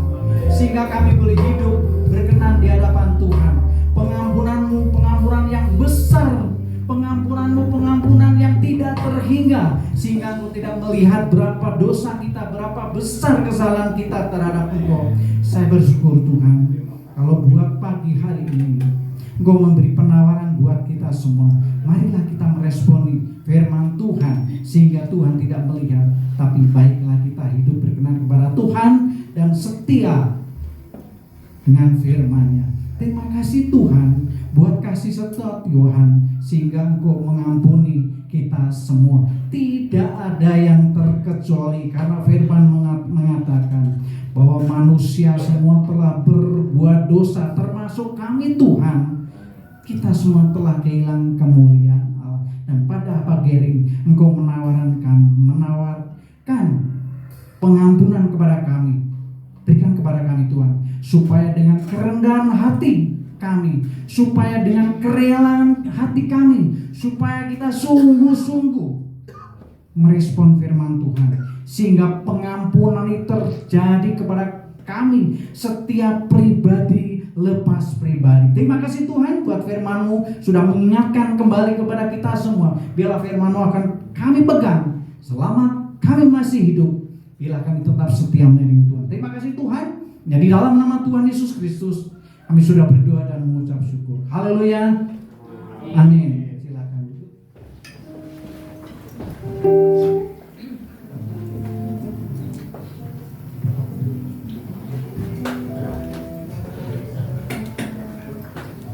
Speaker 3: sehingga kami boleh hidup berkenan di hadapan Tuhan. Pengampunanmu, pengampunan yang besar, pengampunanmu, pengampunan yang tidak terhingga, sehingga Engkau tidak melihat berapa dosa kita, berapa besar kesalahan kita terhadap Engkau. Saya bersyukur Tuhan, kalau buat pagi hari ini Engkau memberi penawaran buat kita semua. Marilah kita meresponi firman Tuhan, sehingga Tuhan tidak melihat, tapi baiklah kita hidup berkenan kepada Tuhan dan setia dengan firman-Nya. Terima kasih Tuhan buat kasih setia Tuhan, sehingga Engkau mengampuni kita semua. Tidak ada yang terkecuali, karena firman mengatakan bahwa manusia semua telah berbuat dosa, termasuk kami Tuhan. Kita semua telah kehilangan kemuliaan Allah. Dan pada pagi hari Engkau menawarkan pengampunan kepada kami. Berikan kepada kami Tuhan, supaya dengan kerendahan hati kami, supaya dengan kerelaan hati kami, supaya kita sungguh-sungguh merespon firman Tuhan, sehingga pengampunan itu terjadi kepada kami setiap pribadi lepas pribadi. Terima kasih Tuhan buat firman-Mu sudah mengingatkan kembali kepada kita semua. Biarlah firman-Mu akan kami pegang selama kami masih hidup, bila kami tetap setia mengiring Tuhan. Terima kasih Tuhan. Ya, di dalam nama Tuhan Yesus Kristus kami sudah berdoa dan mengucap syukur. Haleluya. Amin. Silakan.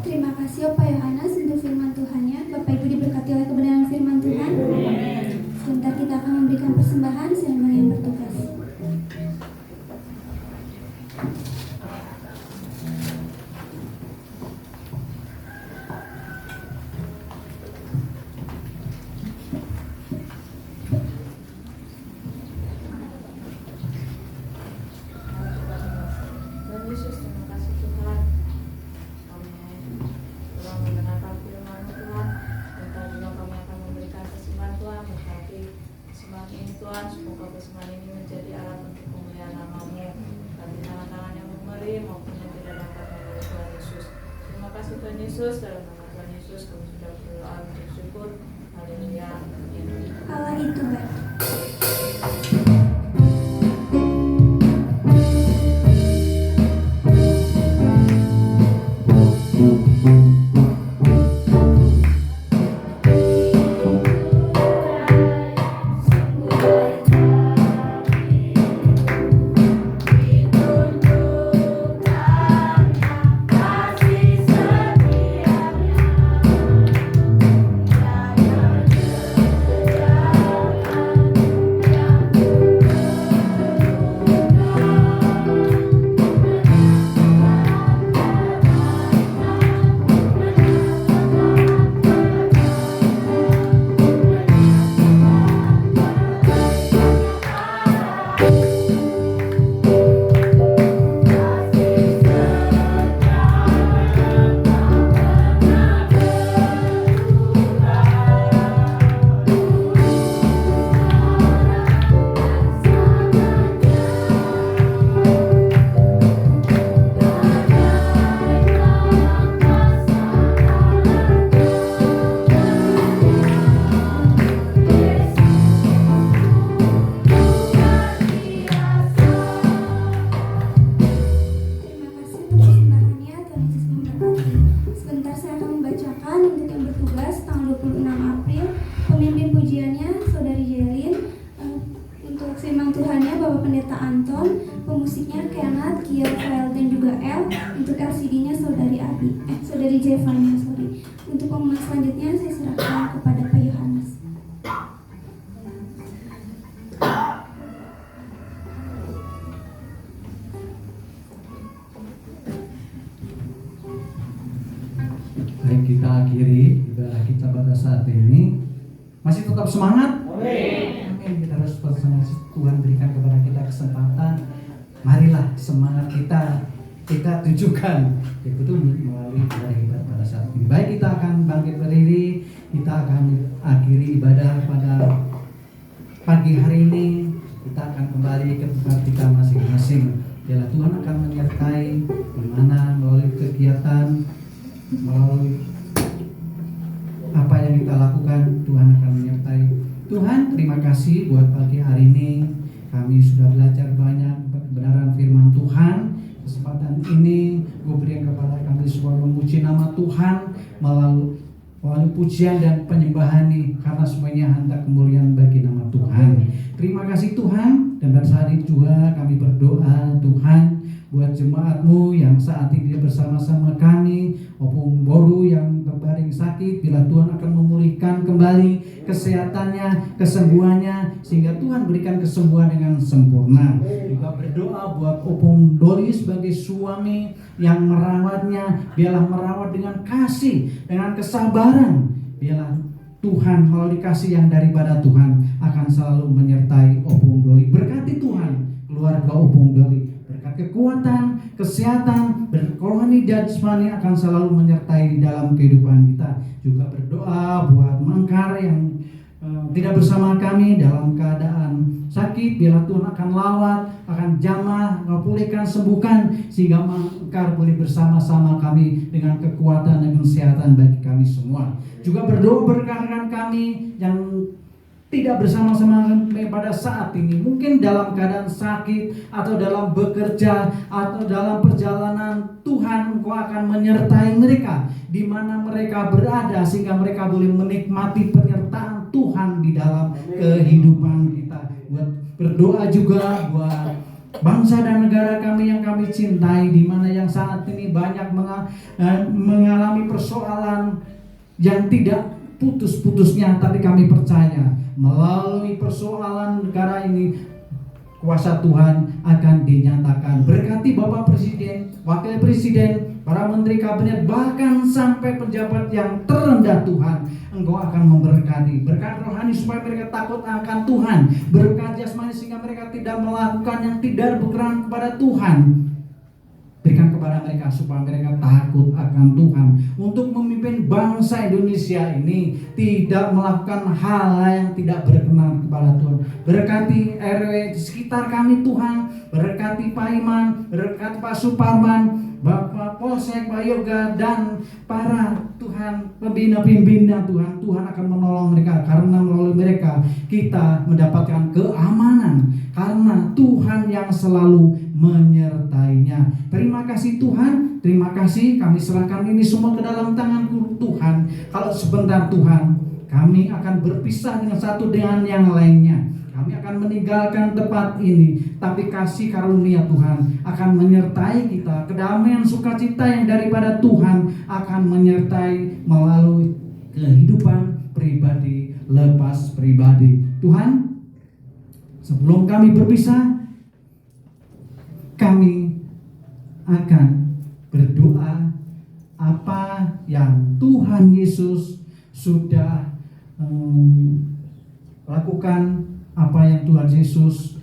Speaker 2: Terima kasih Pak Yohanes untuk firman Tuhannya. Bapak Ibu diberkati oleh kebenaran firman Tuhan. Sebentar kita akan memberikan persembahan selama yang bertugas.
Speaker 5: Tuhan Yesus, terima kasih Tuhan. Kami telah mendengarkan firman Tuhan, dan juga kami akan memberikan persembahan Tuhan. Berkati persembahan ini Tuhan, semoga persembahan ini menjadi alat untuk kemuliaan nama-Mu, bagi tangan-tangan yang memberi maupun yang tidak dapat memberi. Tuhan Yesus, terima kasih Tuhan Yesus. Dalam nama Tuhan Yesus kami sudah berdoa untuk syukur. Haleluya. Amin.
Speaker 2: Allah itu baik. Pemusiknya Kenneth, Kier, Rael, dan juga El. Untuk LCD-nya Saudari Jevanya, Untuk pengumuman selanjutnya saya serahkan kepada Pak Yohanes.
Speaker 3: Baik, kita akhiri ibadah kita pada saat ini. Masih tetap semangat? Amin. Kita harus bersemangat. Tuhan berikan kepada kita kesempatan. Marilah semangat kita tunjukkan, yaitu melalui ibadah kita pada saat ini. Baik, kita akan bangkit berdiri, kita akan akhiri ibadah pada pagi hari ini. Kita akan kembali ke tempat kita masing-masing. Biarlah Tuhan akan menyertai di mana melalui kegiatan, melalui apa yang kita lakukan, Tuhan akan menyertai. Tuhan, terima kasih buat pagi hari ini. Kami sudah belajar banyak kebenaran firman Tuhan. Kesempatan ini gue berikan kepada kami semua memuji nama Tuhan melalui pujian dan penyembahan ini, karena semuanya hendak kemuliaan bagi nama Tuhan. Terima kasih Tuhan. Dan pada saat ini juga kami berdoa Tuhan buat jemaat-Mu yang saat ini bersama-sama kami, Opung Boru yang terbaring sakit, bila Tuhan akan memulihkan kembali kesehatannya, kesembuhannya, sehingga Tuhan berikan kesembuhan dengan sempurna. Juga berdoa buat Opung Doli sebagai suami yang merawatnya, biarlah merawat dengan kasih, dengan kesabaran. Biarlah Tuhan melalui kasih yang daripada Tuhan akan selalu menyertai Opung Doli. Berkati Tuhan keluarga Opung Doli, berkat kekuatan, kesehatan, rohani dan jasmani akan selalu menyertai di dalam kehidupan kita. Juga berdoa buat Mangkar yang tidak bersama kami dalam keadaan sakit, biarlah Tuhan akan lawat, akan jamah, pulihkan, sembuhkan, sehingga Mangkar boleh bersama-sama kami dengan kekuatan dan kesehatan bagi kami semua. Juga berdoa berkat kami yang tidak bersama-sama pada saat ini, mungkin dalam keadaan sakit atau dalam bekerja atau dalam perjalanan. Tuhan, Engkau akan menyertai mereka di mana mereka berada, sehingga mereka boleh menikmati penyertaan Tuhan di dalam kehidupan kita. Buat berdoa juga buat bangsa dan negara kami yang kami cintai, di mana yang saat ini banyak mengalami persoalan yang tidak putus-putusnya, tapi kami percaya melalui persoalan negara ini kuasa Tuhan akan dinyatakan. Berkati Bapak Presiden, Wakil Presiden, para Menteri Kabinet, bahkan sampai pejabat yang terendah Tuhan, Engkau akan memberkati. Berkat rohani supaya mereka takut akan Tuhan, berkat jasmani sehingga mereka tidak melakukan yang tidak berkenan kepada Tuhan. Berikan kepada mereka supaya mereka takut akan Tuhan untuk memimpin bangsa Indonesia ini, tidak melakukan hal yang tidak berkenan kepada Tuhan. Berkati RW di sekitar kami Tuhan, berkati Pak Iman, berkati Pak Suparman, Bapak Polsek, Pak Yoga, dan para Tuhan pembina-pembina Tuhan. Tuhan akan menolong mereka, karena melalui mereka kita mendapatkan keamanan, karena Tuhan yang selalu menyertainya. Terima kasih Tuhan, terima kasih. Kami serahkan ini semua ke dalam tangan-Mu Tuhan. Kalau sebentar Tuhan, kami akan berpisah dengan satu dengan yang lainnya. Kami akan meninggalkan tempat ini, tapi kasih karunia Tuhan akan menyertai kita. Kedamaian sukacita yang daripada Tuhan akan menyertai melalui kehidupan pribadi lepas pribadi. Tuhan, sebelum kami berpisah, kami akan berdoa apa yang Tuhan Yesus sudah lakukan, apa yang Tuhan Yesus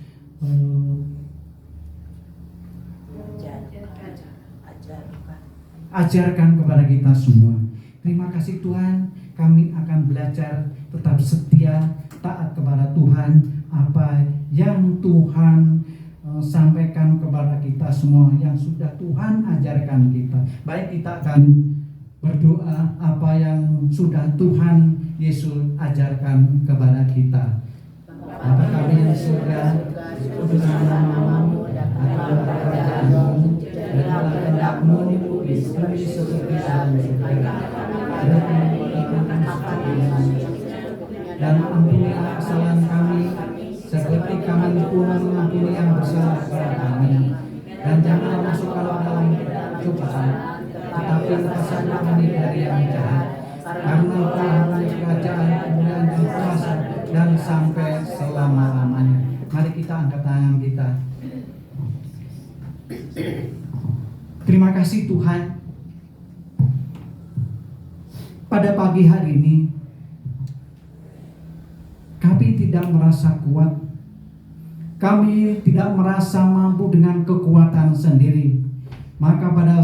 Speaker 3: ajarkan kepada kita semua. Terima kasih Tuhan, kami akan belajar tetap setia, taat kepada Tuhan, apa yang Tuhan sampaikan kepada kita semua, yang sudah Tuhan ajarkan kita. Baik, kita akan berdoa apa yang sudah Tuhan Yesus ajarkan kepada kita. Bapa kami yang di surga, kuduslah namamu, datanglah kerajaanmu, jadilah kehendak-Mu di bumi seperti surga. Dan ampunilah kesalahan kami, seperti kami pun mengampuni yang bersalah kepada kami. Dan janganlah masukkan dalam cobaan, tetapi lepaskanlah kami dari yang jahat. Karena Tuhan kerajaan, kemuliaan dan kuasa dan sampai selama-lamanya. Mari kita angkat tangan kita. Terima kasih Tuhan. Pada pagi hari ini kami tidak merasa kuat. Kami tidak merasa mampu dengan kekuatan sendiri. Maka pada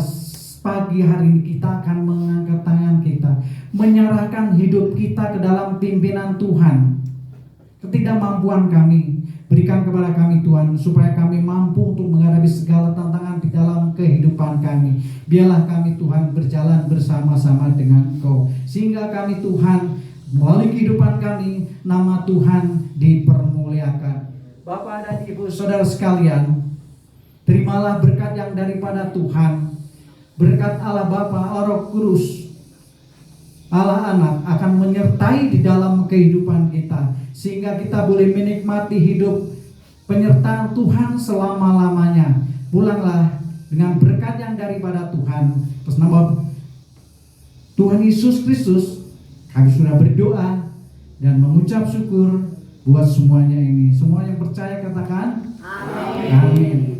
Speaker 3: pagi hari ini kita akan mengangkat tangan kita, menyerahkan hidup kita ke dalam pimpinan Tuhan. Ketidakmampuan kami, berikan kepada kami Tuhan, supaya kami mampu untuk menghadapi segala tantangan di dalam kehidupan kami. Biarlah kami Tuhan berjalan bersama-sama dengan Engkau, sehingga kami Tuhan, melalui kehidupan kami, nama Tuhan dipermuliakan. Bapak dan Ibu Saudara sekalian, terimalah berkat yang daripada Tuhan. Berkat Allah Bapa, Allah Roh Kudus, Allah Anak akan menyertai di dalam kehidupan kita, sehingga kita boleh menikmati hidup penyertaan Tuhan selama-lamanya. Pulanglah dengan berkat yang daripada Tuhan. Atas nama Tuhan Yesus Kristus, kami sudah berdoa dan mengucap syukur buat semuanya ini. Semua yang percaya katakan amin. Amin.